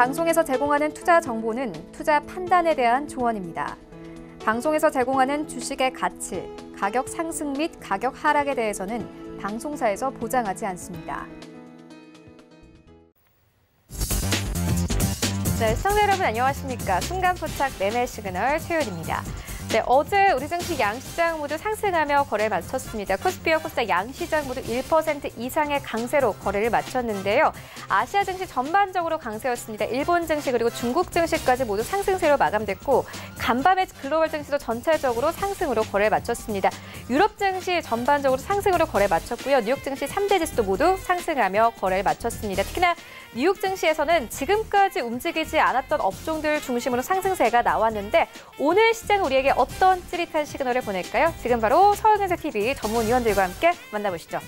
방송에서 제공하는 투자 정보는 투자 판단에 대한 조언입니다. 방송에서 제공하는 주식의 가치, 가격 상승 및 가격 하락에 대해서는 방송사에서 보장하지 않습니다. 네, 시청자 여러분 안녕하십니까? 순간포착 매매 시그널 최윤입니다. 네, 어제 우리 증시 양시장 모두 상승하며 거래를 마쳤습니다. 코스피와 코스닥 양시장 모두 1% 이상의 강세로 거래를 마쳤는데요. 아시아 증시 전반적으로 강세였습니다. 일본 증시 그리고 중국 증시까지 모두 상승세로 마감됐고 간밤에 글로벌 증시도 전체적으로 상승으로 거래를 마쳤습니다. 유럽 증시 전반적으로 상승으로 거래를 마쳤고요. 뉴욕 증시 3대 지수도 모두 상승하며 거래를 마쳤습니다. 특히나 뉴욕 증시에서는 지금까지 움직이지 않았던 업종들 중심으로 상승세가 나왔는데 오늘 시장은 우리에게 어떤 찌릿한 시그널을 보낼까요? 지금 바로 서울경제TV 전문위원들과 함께 만나보시죠.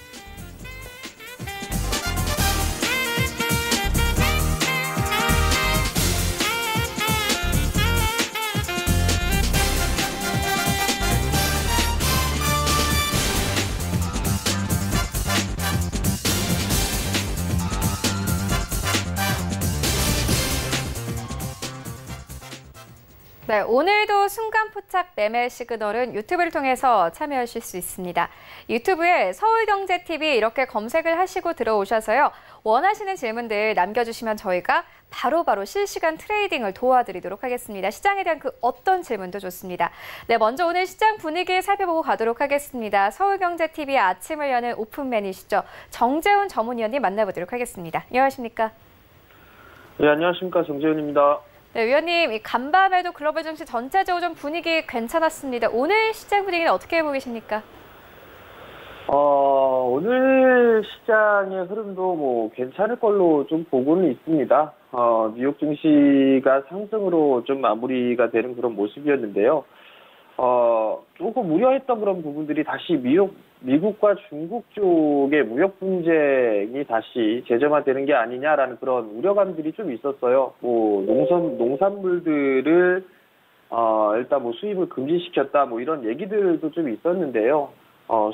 네, 오늘도 순간포착 매매 시그널은 유튜브를 통해서 참여하실 수 있습니다. 유튜브에 서울경제TV 이렇게 검색을 하시고 들어오셔서요. 원하시는 질문들 남겨주시면 저희가 바로바로 실시간 트레이딩을 도와드리도록 하겠습니다. 시장에 대한 그 어떤 질문도 좋습니다. 네, 먼저 오늘 시장 분위기 살펴보고 가도록 하겠습니다. 서울경제TV의 아침을 여는 오픈맨이시죠. 정재훈 전문위원님 만나보도록 하겠습니다. 안녕하십니까? 네, 안녕하십니까. 정재훈입니다. 네, 위원님, 이 간밤에도 글로벌 증시 전체적으로 좀 분위기 괜찮았습니다. 오늘 시장 분위기는 어떻게 보고 계십니까? 오늘 시장의 흐름도 괜찮을 걸로 좀 보고는 있습니다. 뉴욕 증시가 상승으로 좀 마무리가 되는 그런 모습이었는데요. 조금 우려했던 그런 부분들이 다시 미국과 중국 쪽의 무역 분쟁이 다시 재점화되는 게 아니냐라는 그런 우려감들이 좀 있었어요. 농산물들을 일단 수입을 금지시켰다 이런 얘기들도 좀 있었는데요.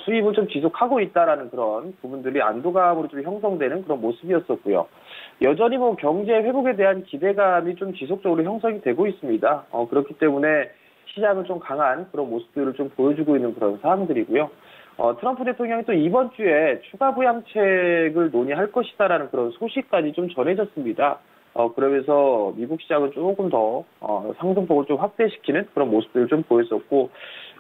수입을 좀 지속하고 있다라는 그런 부분들이 안도감으로 좀 형성되는 그런 모습이었었고요. 여전히 경제 회복에 대한 기대감이 좀 지속적으로 형성이 되고 있습니다. 그렇기 때문에 시장은 좀 강한 그런 모습들을 좀 보여주고 있는 그런 상황들이고요. 트럼프 대통령이 또 이번 주에 추가 부양책을 논의할 것이다라는 그런 소식까지 좀 전해졌습니다. 그러면서 미국 시장은 조금 더 상승폭을 좀 확대시키는 그런 모습들을 좀 보였었고,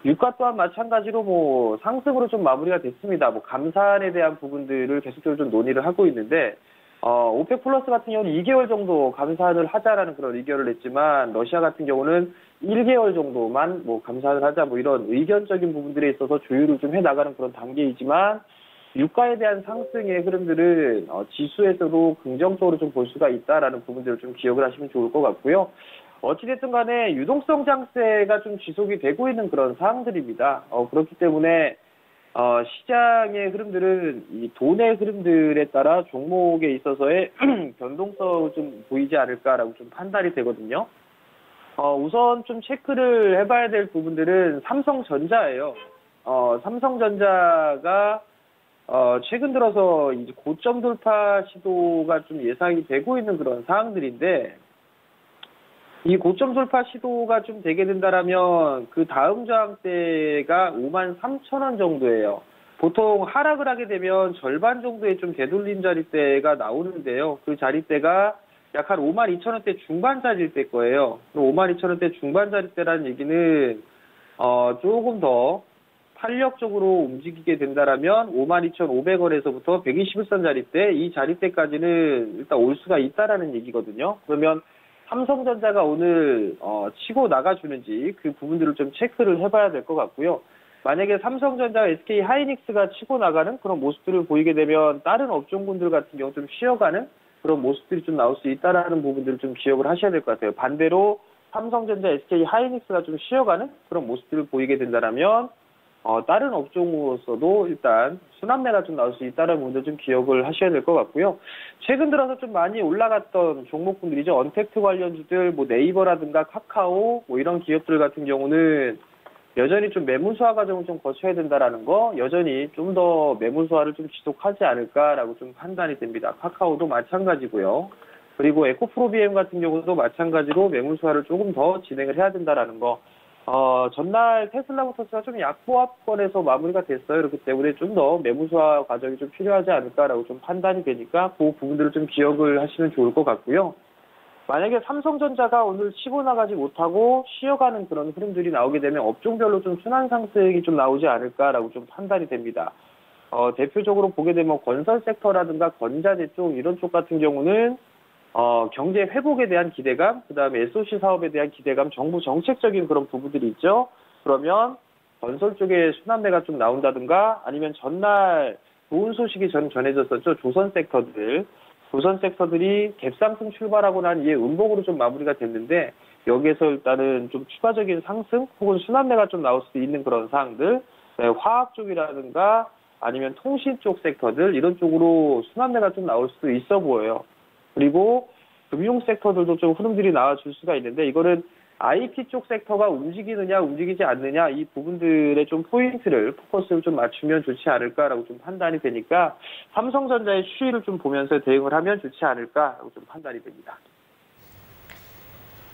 유가 또한 마찬가지로 상승으로 좀 마무리가 됐습니다. 감산에 대한 부분들을 계속적으로 좀 논의를 하고 있는데, 오펙 플러스 같은 경우는 2개월 정도 감산을 하자라는 그런 의견을 냈지만, 러시아 같은 경우는 1개월 정도만 감산을 하자 이런 의견적인 부분들에 있어서 조율을 좀 해나가는 그런 단계이지만, 유가에 대한 상승의 흐름들은 지수에서도 긍정적으로 좀 볼 수가 있다라는 부분들을 좀 기억을 하시면 좋을 것 같고요. 어찌됐든 간에 유동성 장세가 좀 지속이 되고 있는 그런 상황들입니다. 그렇기 때문에 시장의 흐름들은 이 돈의 흐름들에 따라 종목에 있어서의 변동성을 좀 보이지 않을까라고 좀 판단이 되거든요. 우선 좀 체크를 해봐야 될 부분들은 삼성전자예요. 삼성전자가 최근 들어서 이제 고점 돌파 시도가 좀 예상이 되고 있는 그런 상황들인데, 이 고점 돌파 시도가 좀 되게 된다라면 그 다음 저항대가 53,000원 정도예요. 보통 하락을 하게 되면 절반 정도의 좀 되돌림 자리대가 나오는데요. 그 자리대가 약 한 52,000원대 중반 자리일 거예요. 52,000원대 중반 자리대라는 얘기는 조금 더 탄력적으로 움직이게 된다라면 52,500원에서부터 121선 자리대, 이 자리대까지는 일단 올 수가 있다라는 얘기거든요. 그러면 삼성전자가 오늘 치고 나가주는지 그 부분들을 좀 체크를 해봐야 될 것 같고요. 만약에 삼성전자, SK 하이닉스가 치고 나가는 그런 모습들을 보이게 되면 다른 업종군들 같은 경우 좀 쉬어가는 그런 모습들이 좀 나올 수 있다라는 부분들을 좀 기억을 하셔야 될 것 같아요. 반대로 삼성전자, SK 하이닉스가 좀 쉬어가는 그런 모습들을 보이게 된다라면 다른 업종으로서도 일단 순환매가 좀 나올 수 있다는 부분도 좀 기억을 하셔야 될 것 같고요. 최근 들어서 좀 많이 올라갔던 종목군들이죠. 언택트 관련주들, 네이버라든가 카카오, 이런 기업들 같은 경우는 여전히 좀 매물소화 과정을 좀 거쳐야 된다라는 거, 여전히 좀 더 매물소화를 좀 지속하지 않을까라고 좀 판단이 됩니다. 카카오도 마찬가지고요. 그리고 에코프로비엠 같은 경우도 마찬가지로 매물수화를 조금 더 진행을 해야 된다라는 거. 전날 테슬라모터스가 좀 약보합권에서 마무리가 됐어요. 그렇기 때문에 좀 더 매물수화 과정이 좀 필요하지 않을까라고 좀 판단이 되니까 그 부분들을 좀 기억을 하시면 좋을 것 같고요. 만약에 삼성전자가 오늘 치고 나가지 못하고 쉬어가는 그런 흐름들이 나오게 되면 업종별로 좀 순환 상승이 좀 나오지 않을까라고 좀 판단이 됩니다. 대표적으로 보게 되면 건설 섹터라든가 건자재 쪽 이런 쪽 같은 경우는 경제 회복에 대한 기대감, 그다음에 SOC 사업에 대한 기대감, 정부 정책적인 그런 부분들이 있죠. 그러면 건설 쪽에 순환매가 좀 나온다든가 아니면 전날 좋은 소식이 전해졌었죠. 조선 섹터들이 갭상승 출발하고 난 이에 음봉으로 좀 마무리가 됐는데 여기에서 일단은 좀 추가적인 상승 혹은 순환매가 좀 나올 수도 있는 그런 사항들, 화학 쪽이라든가 아니면 통신 쪽 섹터들 이런 쪽으로 순환매가 좀 나올 수도 있어 보여요. 그리고 금융 섹터들도 좀 흐름들이 나와줄 수가 있는데 이거는 IT 쪽 섹터가 움직이느냐 움직이지 않느냐 이 부분들의 좀 포커스를 좀 맞추면 좋지 않을까라고 좀 판단이 되니까 삼성전자의 추이를 좀 보면서 대응을 하면 좋지 않을까라고 좀 판단이 됩니다.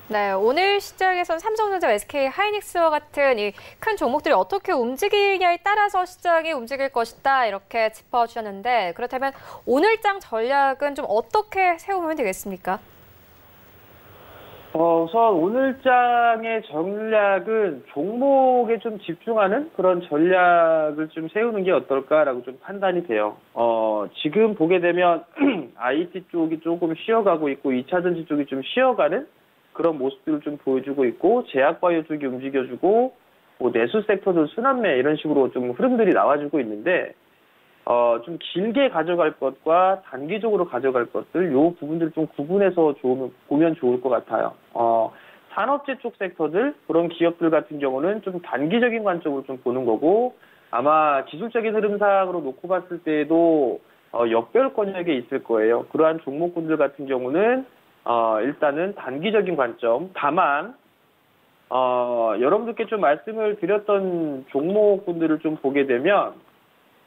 네, 오늘 시장에선 삼성전자, SK 하이닉스와 같은 이 큰 종목들이 어떻게 움직이냐에 따라서 시장이 움직일 것이다 이렇게 짚어주셨는데 그렇다면 오늘장 전략은 좀 어떻게 세우면 되겠습니까? 우선 오늘장의 전략은 종목에 좀 집중하는 그런 전략을 좀 세우는 게 어떨까라고 좀 판단이 돼요. 지금 보게 되면 IT 쪽이 조금 쉬어가고 있고 2차전지 쪽이 좀 쉬어가는 그런 모습들을 좀 보여주고 있고 제약바이오 쪽이 움직여주고 뭐 내수 섹터도 순환매 이런 식으로 좀 흐름들이 나와주고 있는데 좀 길게 가져갈 것과 단기적으로 가져갈 것들 요 부분들 좀 구분해서 보면 좋을 것 같아요. 산업재 쪽 섹터들 그런 기업들 같은 경우는 좀 단기적인 관점으로 좀 보는 거고 아마 기술적인 흐름상으로 놓고 봤을 때에도 역별권역에 있을 거예요. 그러한 종목군들 같은 경우는 일단은 단기적인 관점. 다만 여러분들께 좀 말씀을 드렸던 종목군들을 좀 보게 되면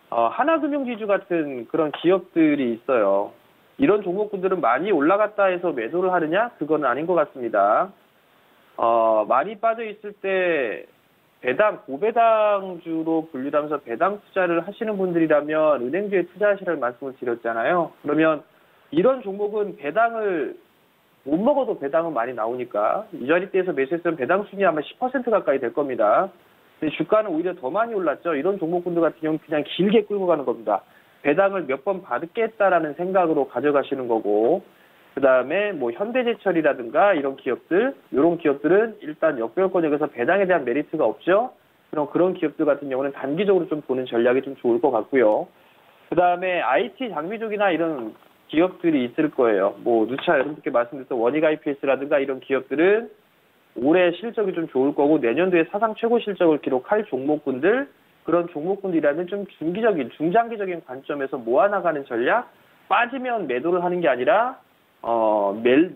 하나금융지주 같은 그런 기업들이 있어요. 이런 종목군들은 많이 올라갔다 해서 매도를 하느냐? 그건 아닌 것 같습니다. 많이 빠져 있을 때 고배당주로 분류하면서 배당 투자를 하시는 분들이라면 은행주에 투자하시라는 말씀을 드렸잖아요. 그러면 이런 종목은 배당을 못 먹어도 배당은 많이 나오니까 이 자리대에서 매수했으면 배당 순위 아마 10% 가까이 될 겁니다. 근데 주가는 오히려 더 많이 올랐죠. 이런 종목군들 같은 경우는 그냥 길게 끌고 가는 겁니다. 배당을 몇 번 받겠다라는 생각으로 가져가시는 거고 그 다음에 뭐 현대제철이라든가 이런 기업들은 일단 역별권역에서 배당에 대한 메리트가 없죠. 그런 기업들 같은 경우는 단기적으로 좀 보는 전략이 좀 좋을 것 같고요. 그 다음에 IT 장비족이나 이런 기업들이 있을 거예요. 뭐 누차 여러분께 말씀드렸던 원익 IPS라든가 이런 기업들은 올해 실적이 좀 좋을 거고 내년도에 사상 최고 실적을 기록할 종목군들 그런 종목군들이라면 좀 중장기적인 관점에서 모아나가는 전략 빠지면 매도를 하는 게 아니라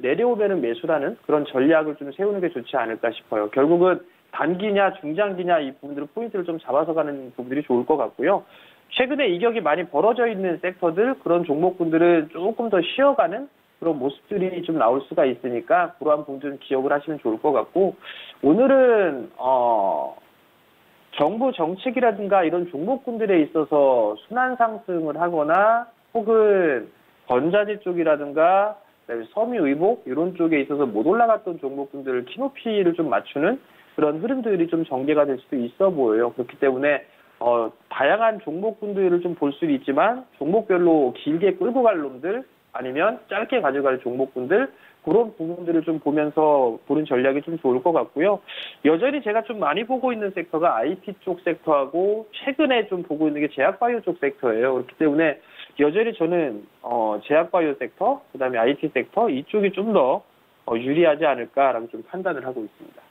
내려오면은 매수라는 그런 전략을 좀 세우는 게 좋지 않을까 싶어요. 결국은 단기냐 중장기냐 이 부분들을 포인트를 좀 잡아서 가는 부분들이 좋을 것 같고요. 최근에 이격이 많이 벌어져 있는 섹터들 그런 종목군들은 조금 더 쉬어가는 그런 모습들이 좀 나올 수가 있으니까 그러한 부분들은 기억을 하시면 좋을 것 같고 오늘은 정부 정책이라든가 이런 종목군들에 있어서 순환 상승을 하거나 혹은 건자재 쪽이라든가 그다음에 섬유의복 이런 쪽에 있어서 못 올라갔던 종목군들을 키높이를 좀 맞추는 그런 흐름들이 좀 전개가 될 수도 있어 보여요. 그렇기 때문에 다양한 종목군들을 좀 볼 수는 있지만 종목별로 길게 끌고 갈 놈들 아니면 짧게 가져갈 종목군들 그런 부분들을 좀 보면서 보는 전략이 좀 좋을 것 같고요. 여전히 제가 좀 많이 보고 있는 섹터가 IT 쪽 섹터하고 최근에 좀 보고 있는 게 제약바이오 쪽 섹터예요. 그렇기 때문에 여전히 저는 제약바이오 섹터, 그다음에 IT 섹터 이쪽이 좀 더 유리하지 않을까라고 좀 판단을 하고 있습니다.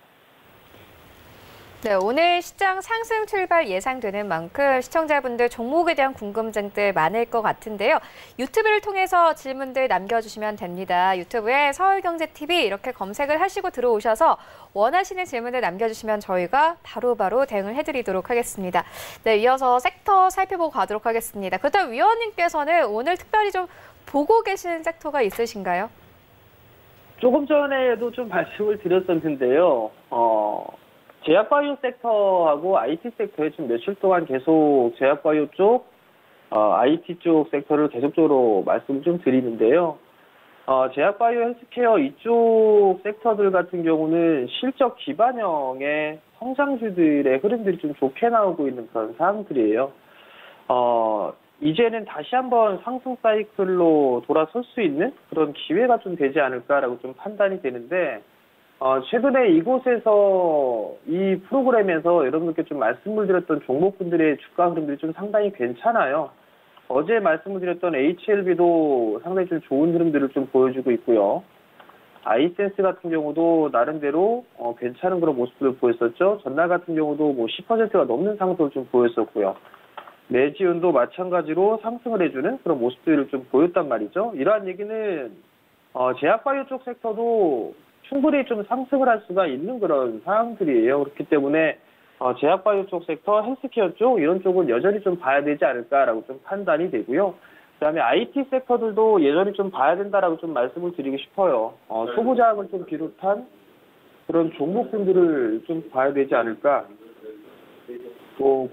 네, 오늘 시장 상승 출발 예상되는 만큼 시청자분들 종목에 대한 궁금증들 많을 것 같은데요. 유튜브를 통해서 질문들 남겨주시면 됩니다. 유튜브에 서울경제TV 이렇게 검색을 하시고 들어오셔서 원하시는 질문들 남겨주시면 저희가 바로바로 대응을 해드리도록 하겠습니다. 네, 이어서 섹터 살펴보고 가도록 하겠습니다. 그렇다면 위원님께서는 오늘 특별히 좀 보고 계신 섹터가 있으신가요? 조금 전에도 좀 말씀을 드렸었는데요. 제약바이오 섹터하고 IT 섹터에 좀 며칠 동안 계속 제약바이오 쪽, IT 쪽 섹터를 계속적으로 말씀을 좀 드리는데요. 제약바이오 헬스케어 이쪽 섹터들 같은 경우는 실적 기반형의 성장주들의 흐름들이 좀 좋게 나오고 있는 그런 사항들이에요. 이제는 다시 한번 상승 사이클로 돌아설 수 있는 그런 기회가 좀 되지 않을까라고 좀 판단이 되는데, 최근에 이곳에서 이 프로그램에서 여러분들께 좀 말씀을 드렸던 종목분들의 주가 흐름들이 좀 상당히 괜찮아요. 어제 말씀을 드렸던 HLB도 상당히 좀 좋은 흐름들을 좀 보여주고 있고요. 아이센스 같은 경우도 나름대로 괜찮은 그런 모습을 보였었죠. 전날 같은 경우도 뭐 10%가 넘는 상승을 좀 보였었고요. 매지온도 마찬가지로 상승을 해주는 그런 모습들을 좀 보였단 말이죠. 이러한 얘기는 제약바이오 쪽 섹터도 충분히 좀 상승을 할 수가 있는 그런 상황들이에요. 그렇기 때문에 제약바이오 쪽 섹터, 헬스케어 쪽 이런 쪽은 여전히 좀 봐야 되지 않을까라고 좀 판단이 되고요. 그다음에 IT 섹터들도 여전히 좀 봐야 된다라고 좀 말씀을 드리고 싶어요. 소부장을 좀 비롯한 그런 종목군들을 좀 봐야 되지 않을까.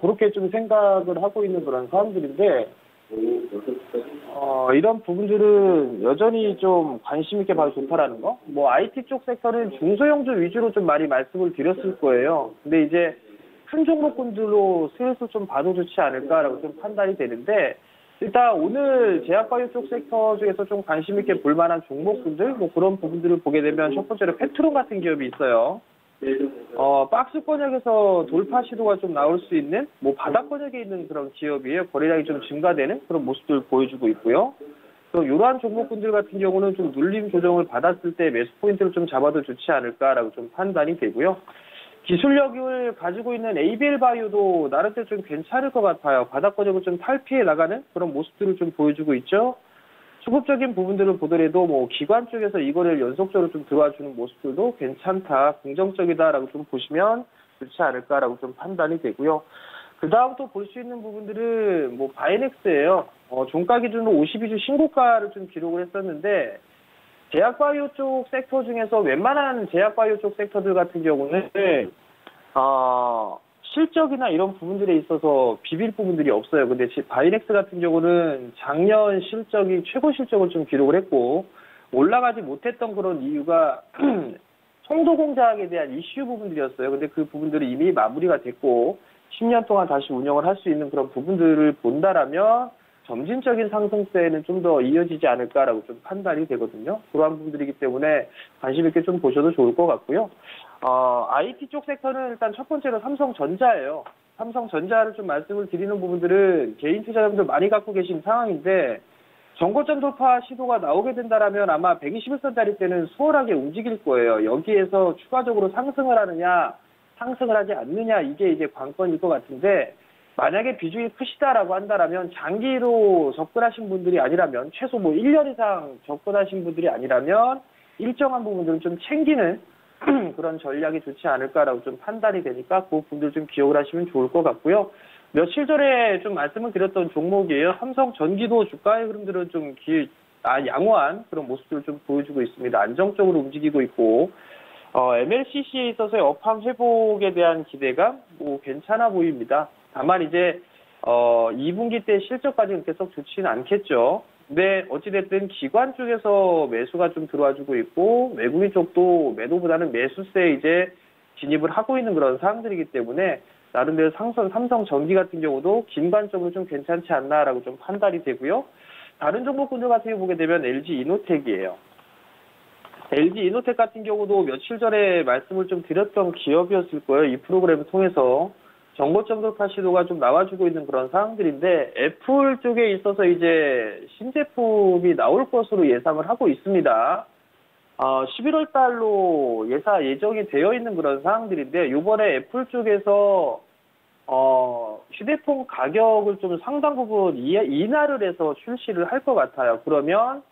그렇게 좀 생각을 하고 있는 그런 사람들인데, 이런 부분들은 여전히 좀 관심 있게 봐도 좋다라는 거? 뭐, IT 쪽 섹터는 중소형주 위주로 좀 많이 말씀을 드렸을 거예요. 근데 이제 큰 종목군들로 슬슬 좀 봐도 좋지 않을까라고 좀 판단이 되는데, 일단 오늘 제약바이오 쪽 섹터 중에서 좀 관심 있게 볼 만한 종목군들, 뭐 그런 부분들을 보게 되면 첫 번째로 페트론 같은 기업이 있어요. 박스 권역에서 돌파 시도가 좀 나올 수 있는, 뭐 바닥 권역에 있는 그런 기업이에요. 거래량이 좀 증가되는 그런 모습들을 보여주고 있고요. 또 이러한 종목군들 같은 경우는 좀 눌림 조정을 받았을 때 매수 포인트를 좀 잡아도 좋지 않을까라고 좀 판단이 되고요. 기술력을 가지고 있는 ABL 바이오도 나름대로 좀 괜찮을 것 같아요. 바닥 권역을 좀 탈피해 나가는 그런 모습들을 좀 보여주고 있죠. 수급적인 부분들을 보더라도 뭐 기관 쪽에서 이거를 연속적으로 좀 들어와주는 모습들도 괜찮다, 긍정적이다라고 좀 보시면 좋지 않을까라고 좀 판단이 되고요. 그 다음 또 볼 수 있는 부분들은 뭐 바이넥스예요. 종가 기준으로 52주 신고가를 좀 기록을 했었는데, 제약바이오 쪽 섹터 중에서 웬만한 제약바이오 쪽 섹터들 같은 경우는 실적이나 이런 부분들에 있어서 비빌 부분들이 없어요. 근데 바이넥스 같은 경우는 작년 실적이 최고 실적을 좀 기록을 했고, 올라가지 못했던 그런 이유가 송도 공장에 대한 이슈 부분들이었어요. 근데 그 부분들이 이미 마무리가 됐고 10년 동안 다시 운영을 할 수 있는 그런 부분들을 본다라면 점진적인 상승세는 좀 더 이어지지 않을까라고 좀 판단이 되거든요. 그러한 부분들이기 때문에 관심 있게 좀 보셔도 좋을 것 같고요. IT 쪽 섹터는 일단 첫 번째로 삼성전자예요. 삼성전자를 좀 말씀을 드리는 부분들은 개인 투자자분들 많이 갖고 계신 상황인데, 정고점 돌파 시도가 나오게 된다라면 아마 121선짜리 때는 수월하게 움직일 거예요. 여기에서 추가적으로 상승을 하느냐, 상승을 하지 않느냐, 이게 이제 관건일 것 같은데, 만약에 비중이 크시다라고 한다라면 장기로 접근하신 분들이 아니라면, 최소 뭐 1년 이상 접근하신 분들이 아니라면 일정한 부분들은 좀 챙기는 그런 전략이 좋지 않을까라고 좀 판단이 되니까 그 분들 좀 기억을 하시면 좋을 것 같고요. 며칠 전에 좀 말씀을 드렸던 종목이에요. 삼성전기도 주가의 흐름들은 좀 양호한 그런 모습들을 좀 보여주고 있습니다. 안정적으로 움직이고 있고, MLCC에 있어서의 업황 회복에 대한 기대가 뭐 괜찮아 보입니다. 다만 이제 2분기 때 실적까지는 계속 좋지는 않겠죠. 근데 어찌됐든 기관 쪽에서 매수가 좀 들어와주고 있고, 외국인 쪽도 매도보다는 매수세에 이제 진입을 하고 있는 그런 상황들이기 때문에 나름대로 삼성전기 같은 경우도 김관적으로 좀 괜찮지 않나라고 좀 판단이 되고요. 다른 종목군들 같은 경우 보게 되면 LG이노텍이에요. LG이노텍 같은 경우도 며칠 전에 말씀을 좀 드렸던 기업이었을 거예요. 이 프로그램을 통해서 정고점 돌파 시도가 좀 나와주고 있는 그런 상황들인데, 애플 쪽에 있어서 이제 신제품이 나올 것으로 예상을 하고 있습니다. 11월 달로 예정이 되어 있는 그런 상황들인데, 이번에 애플 쪽에서 휴대폰 가격을 좀 상당 부분 인하를 해서 출시를 할 것 같아요. 그러면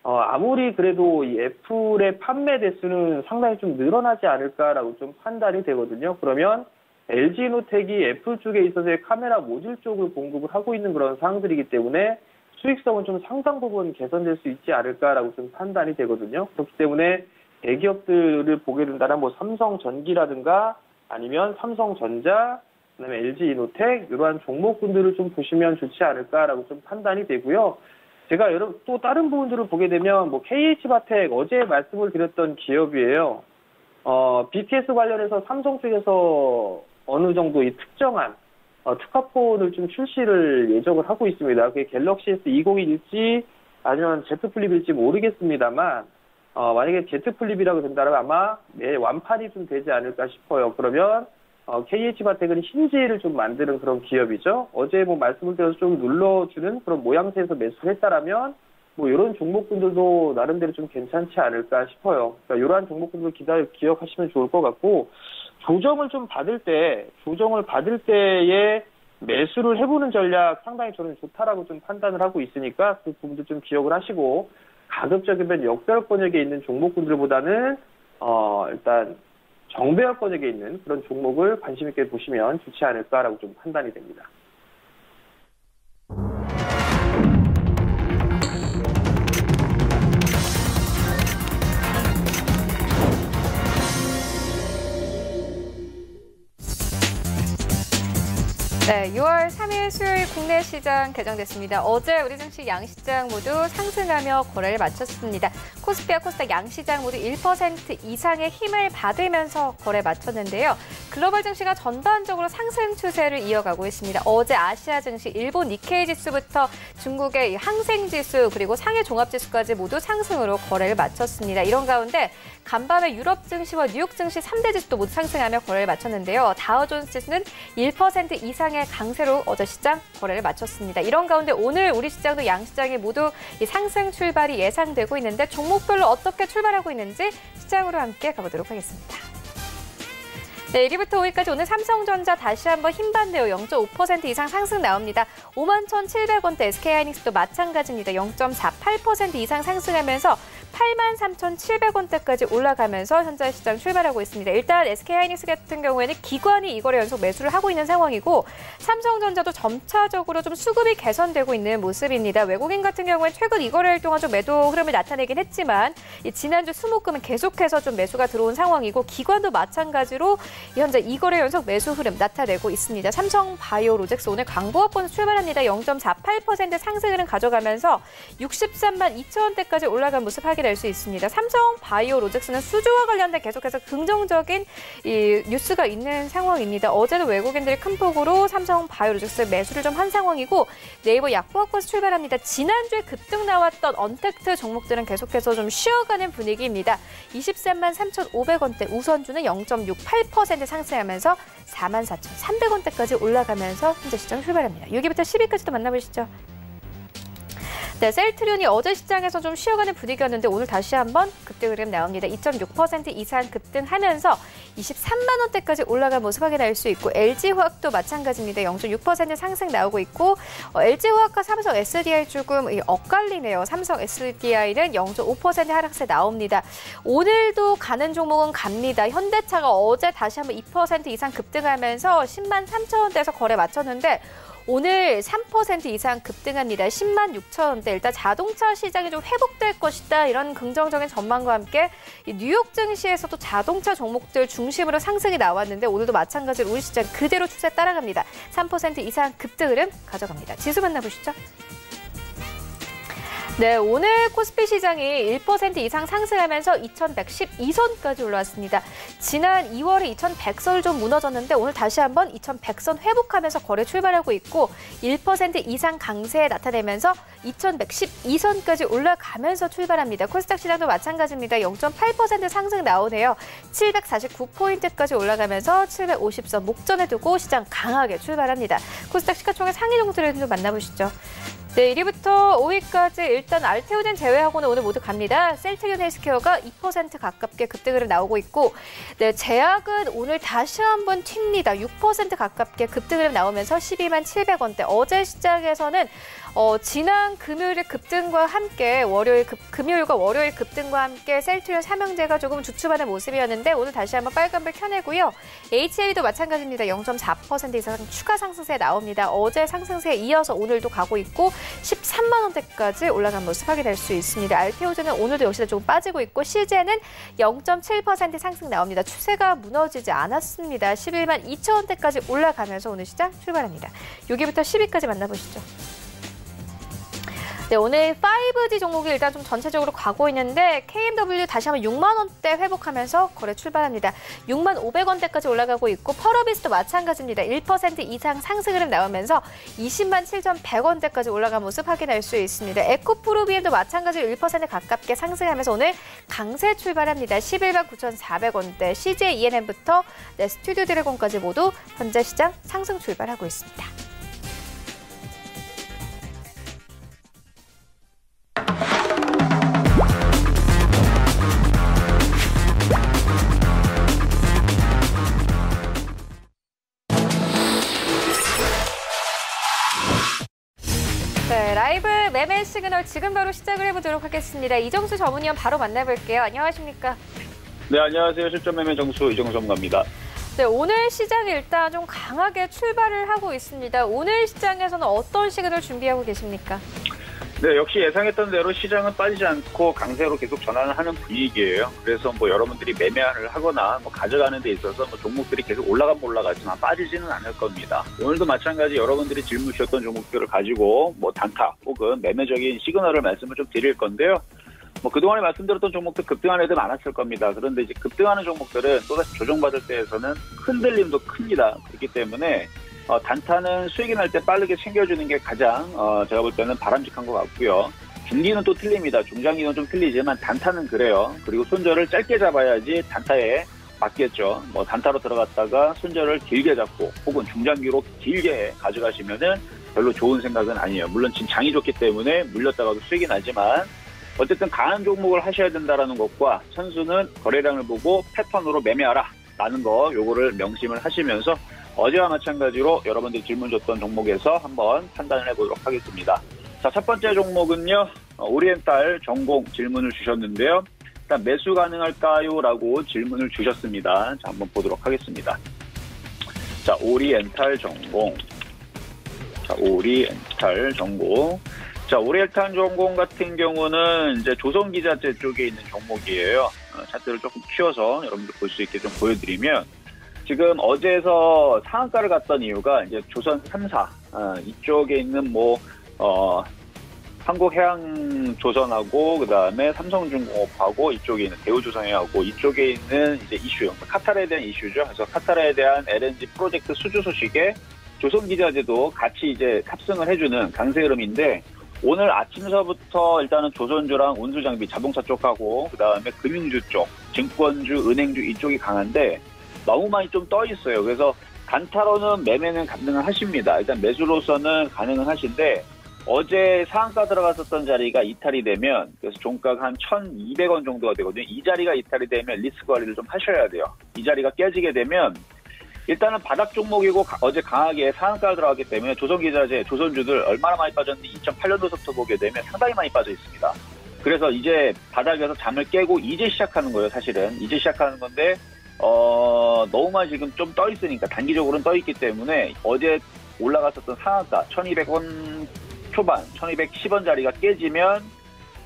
아무리 그래도 이 애플의 판매 대수는 상당히 좀 늘어나지 않을까라고 좀 판단이 되거든요. 그러면 LG노텍이 애플 쪽에 있어서의 카메라 모듈 쪽을 공급을 하고 있는 그런 상황들이기 때문에 수익성은 좀 상당 부분 개선될 수 있지 않을까라고 좀 판단이 되거든요. 그렇기 때문에 대기업들을 보게 된다면 뭐 삼성전기라든가 아니면 삼성전자, 그다음에 LG이노텍 이러한 종목군들을 좀 보시면 좋지 않을까라고 좀 판단이 되고요. 제가 또 다른 부분들을 보게 되면 뭐 KH바텍 어제 말씀을 드렸던 기업이에요. BTS 관련해서 삼성 쪽에서 어느 정도 이 특정한 특화폰을 좀 출시를 예정을 하고 있습니다. 그게 갤럭시 S20일지 아니면 Z 플립일지 모르겠습니다만 만약에 Z 플립이라고 된다면 아마 완판이 좀 되지 않을까 싶어요. 그러면 KH바텍은 힌지를 좀 만드는 그런 기업이죠. 어제 뭐 말씀을 드려서 좀 눌러주는 그런 모양새에서 매수를 했다라면 뭐 이런 종목군들도 나름대로 좀 괜찮지 않을까 싶어요. 그러니까 이러한 종목군들 기억하시면 좋을 것 같고, 조정을 받을 때에 매수를 해보는 전략 상당히 저는 좋다라고 좀 판단을 하고 있으니까 그 부분도 좀 기억을 하시고, 가급적이면 역배열권역에 있는 종목군들보다는 일단 정배열권역에 있는 그런 종목을 관심 있게 보시면 좋지 않을까라고 좀 판단이 됩니다. 네, 6월 3일 수요일 국내 시장 개장됐습니다. 어제 우리 증시 양시장 모두 상승하며 거래를 마쳤습니다. 코스피와 코스닥 양시장 모두 1% 이상의 힘을 받으면서 거래 마쳤는데요. 글로벌 증시가 전반적으로 상승 추세를 이어가고 있습니다. 어제 아시아 증시, 일본 니케이 지수부터 중국의 항생 지수 그리고 상해 종합 지수까지 모두 상승으로 거래를 마쳤습니다. 이런 가운데 간밤에 유럽 증시와 뉴욕 증시 3대 지수도 모두 상승하며 거래를 마쳤는데요. 다우존스 지수는 1% 이상의 강세로 어제 시장 거래를 마쳤습니다. 이런 가운데 오늘 우리 시장도 양시장이 모두 상승 출발이 예상되고 있는데 종목별로 어떻게 출발하고 있는지 시장으로 함께 가보도록 하겠습니다. 네, 1위부터 5위까지 오늘 삼성전자 다시 한번 힘받네요. 0.5% 이상 상승 나옵니다. 51,700원대, SK하이닉스도 마찬가지입니다. 0.48% 이상 상승하면서 83,700원대까지 올라가면서 현재 시장 출발하고 있습니다. 일단 SK하이닉스 같은 경우에는 기관이 이거래 연속 매수를 하고 있는 상황이고, 삼성전자도 점차적으로 좀 수급이 개선되고 있는 모습입니다. 외국인 같은 경우에 최근 이거래일 동안 좀 매도 흐름을 나타내긴 했지만 지난주 수목금은 계속해서 좀 매수가 들어온 상황이고, 기관도 마찬가지로 현재 이거래 연속 매수 흐름 나타내고 있습니다. 삼성바이오로직스 오늘 광보합본에서 출발합니다. 0.48% 상승 흐름 가져가면서 63만 2천원대까지 올라간 모습 확인할 수 있습니다. 삼성바이오로직스는 수주와 관련된 계속해서 긍정적인 뉴스가 있는 상황입니다. 어제는 외국인들이 큰 폭으로 삼성바이오로직스 매수를 좀 한 상황이고, 네이버 약보합본에서 출발합니다. 지난주에 급등 나왔던 언택트 종목들은 계속해서 좀 쉬어가는 분위기입니다. 23만 3,500원대, 우선주는 0.68% 상승하면서 44,300원대까지 올라가면서 현재 시장 출발합니다. 6위부터 10위까지도 만나보시죠. 네, 셀트리온이 어제 시장에서 좀 쉬어가는 분위기였는데 오늘 다시 한번 급등 흐름 나옵니다. 2.6% 이상 급등하면서 23만 원대까지 올라간 모습 확인할 수 있고, LG화학도 마찬가지입니다. 0.6% 상승 나오고 있고, LG화학과 삼성 SDI 조금 엇갈리네요. 삼성 SDI는 0.5% 하락세 나옵니다. 오늘도 가는 종목은 갑니다. 현대차가 어제 다시 한번 2% 이상 급등하면서 10만 3천원대에서 거래 마쳤는데 오늘 3% 이상 급등합니다. 10만 6천원대. 일단 자동차 시장이 좀 회복될 것이다, 이런 긍정적인 전망과 함께 뉴욕 증시에서도 자동차 종목들 중심으로 상승이 나왔는데 오늘도 마찬가지로 우리 시장 그대로 추세 따라갑니다. 3% 이상 급등 흐름 가져갑니다. 지수 만나보시죠. 네, 오늘 코스피 시장이 1% 이상 상승하면서 2112선까지 올라왔습니다. 지난 2월에 2100선 좀 무너졌는데 오늘 다시 한번 2100선 회복하면서 거래 출발하고 있고, 1% 이상 강세 나타내면서 2112선까지 올라가면서 출발합니다. 코스닥 시장도 마찬가지입니다. 0.8% 상승 나오네요. 749포인트까지 올라가면서 750선 목전에 두고 시장 강하게 출발합니다. 코스닥 시가총액 상위 종목들을 좀 만나보시죠. 네, 1위부터 5위까지 일단 알테오젠 제외하고는 오늘 모두 갑니다. 셀트리온 헬스케어가 2% 가깝게 급등으로 나오고 있고, 네, 제약은 오늘 다시 한번 튑니다. 6% 가깝게 급등으로 나오면서 12만 700원대. 어제 시장에서는 지난 금요일의 급등과 함께 금요일과 월요일 급등과 함께 셀트리온 삼형제가 조금 주춤하는 모습이었는데 오늘 다시 한번 빨간불 켜내고요. HL도 마찬가지입니다. 0.4% 이상 추가 상승세 나옵니다. 어제 상승세에 이어서 오늘도 가고 있고 13만 원대까지 올라간 모습 확인할 수 있습니다. 알테오즈는 오늘도 역시나 조금 빠지고 있고 시제는 0.7% 상승 나옵니다. 추세가 무너지지 않았습니다. 11만 2천 원대까지 올라가면서 오늘 시장 출발합니다. 6위부터 10위까지 만나보시죠. 네, 오늘 5G 종목이 일단 좀 전체적으로 가고 있는데 KMW 다시 한번 6만 원대 회복하면서 거래 출발합니다. 6만 500원대까지 올라가고 있고 펄어비스도 마찬가지입니다. 1% 이상 상승 흐름 나오면서 20만 7,100원대까지 올라간 모습 확인할 수 있습니다. 에코프로비엠도 마찬가지로 1% 가깝게 상승하면서 오늘 강세 출발합니다. 11만 9,400원대, CJ ENM부터 스튜디오 드래곤까지 모두 현재 시장 상승 출발하고 있습니다. 네, 라이브 매매 시그널 지금 바로 시작을 해보도록 하겠습니다. 이정수 전문위원 바로 만나볼게요. 안녕하십니까? 네, 안녕하세요. 실전 매매 정수 이정수 전문가입니다. 네, 오늘 시장이 일단 좀 강하게 출발을 하고 있습니다. 오늘 시장에서는 어떤 시그널 준비하고 계십니까? 네, 역시 예상했던 대로 시장은 빠지지 않고 강세로 계속 전환을 하는 분위기예요. 그래서 여러분들이 매매를 하거나 가져가는 데 있어서 종목들이 계속 올라가지만 빠지지는 않을 겁니다. 오늘도 마찬가지 여러분들이 질문 주셨던 종목들을 가지고 단타 혹은 매매적인 시그널을 말씀을 좀 드릴 건데요. 그동안에 말씀드렸던 종목들 급등하는 애들 많았을 겁니다. 그런데 이제 급등하는 종목들은 또다시 조정받을 때에서는 흔들림도 큽니다. 그렇기 때문에 단타는 수익이 날 때 빠르게 챙겨주는 게 가장 제가 볼 때는 바람직한 것 같고요. 중기는 또 틀립니다. 중장기는 좀 틀리지만 단타는 그래요. 그리고 손절을 짧게 잡아야지 단타에 맞겠죠. 단타로 들어갔다가 손절을 길게 잡고 혹은 중장기로 길게 가져가시면은 별로 좋은 생각은 아니에요. 물론 지금 장이 좋기 때문에 물렸다가도 수익이 나지만 어쨌든 강한 종목을 하셔야 된다라는 것과 선수는 거래량을 보고 패턴으로 매매하라 라는 거 요거를 명심을 하시면서 어제와 마찬가지로 여러분들이 질문 줬던 종목에서 한번 판단을 해보도록 하겠습니다. 자, 첫 번째 종목은요. 오리엔탈 전공 질문을 주셨는데요. 일단 매수 가능할까요? 라고 질문을 주셨습니다. 자, 한번 보도록 하겠습니다. 자, 오리엔탈 전공. 자, 오리엔탈 전공. 자, 오리엔탈 전공 같은 경우는 이제 조선기자재 쪽에 있는 종목이에요. 차트를 조금 키워서 여러분들 볼 수 있게 좀 보여드리면 지금 어제에서 상한가를 갔던 이유가 이제 조선 3사 이쪽에 있는 한국해양조선하고 그다음에 삼성중공업하고 이쪽에 있는 대우조선해하고 이쪽에 있는 이제 이슈, 카타르에 대한 이슈죠. 그래서 카타르에 대한 LNG 프로젝트 수주 소식에 조선기자재도 같이 이제 탑승을 해주는 강세 흐름인데 오늘 아침서부터 일단은 조선주랑 운수장비, 자동차 쪽하고 그다음에 금융주 쪽, 증권주, 은행주 이쪽이 강한데 너무 많이 좀 떠 있어요. 그래서 단타로는 매매는 가능은 하십니다. 일단 매수로서는 가능은 하신데 어제 상한가 들어갔었던 자리가 이탈이 되면 그래서 종가가 한 1,200원 정도가 되거든요. 이 자리가 이탈이 되면 리스크 관리를 좀 하셔야 돼요. 이 자리가 깨지게 되면 일단은 바닥 종목이고 어제 강하게 상한가가 들어갔기 때문에 조선기자재, 조선주들 얼마나 많이 빠졌는지 2008년도부터 보게 되면 상당히 많이 빠져 있습니다. 그래서 이제 바닥에서 잠을 깨고 이제 시작하는 거예요. 사실은 이제 시작하는 건데 너무 많이 지금 좀 떠 있으니까 단기적으로는 떠 있기 때문에 어제 올라갔었던 상한가 1,200원 초반, 1,210원 자리가 깨지면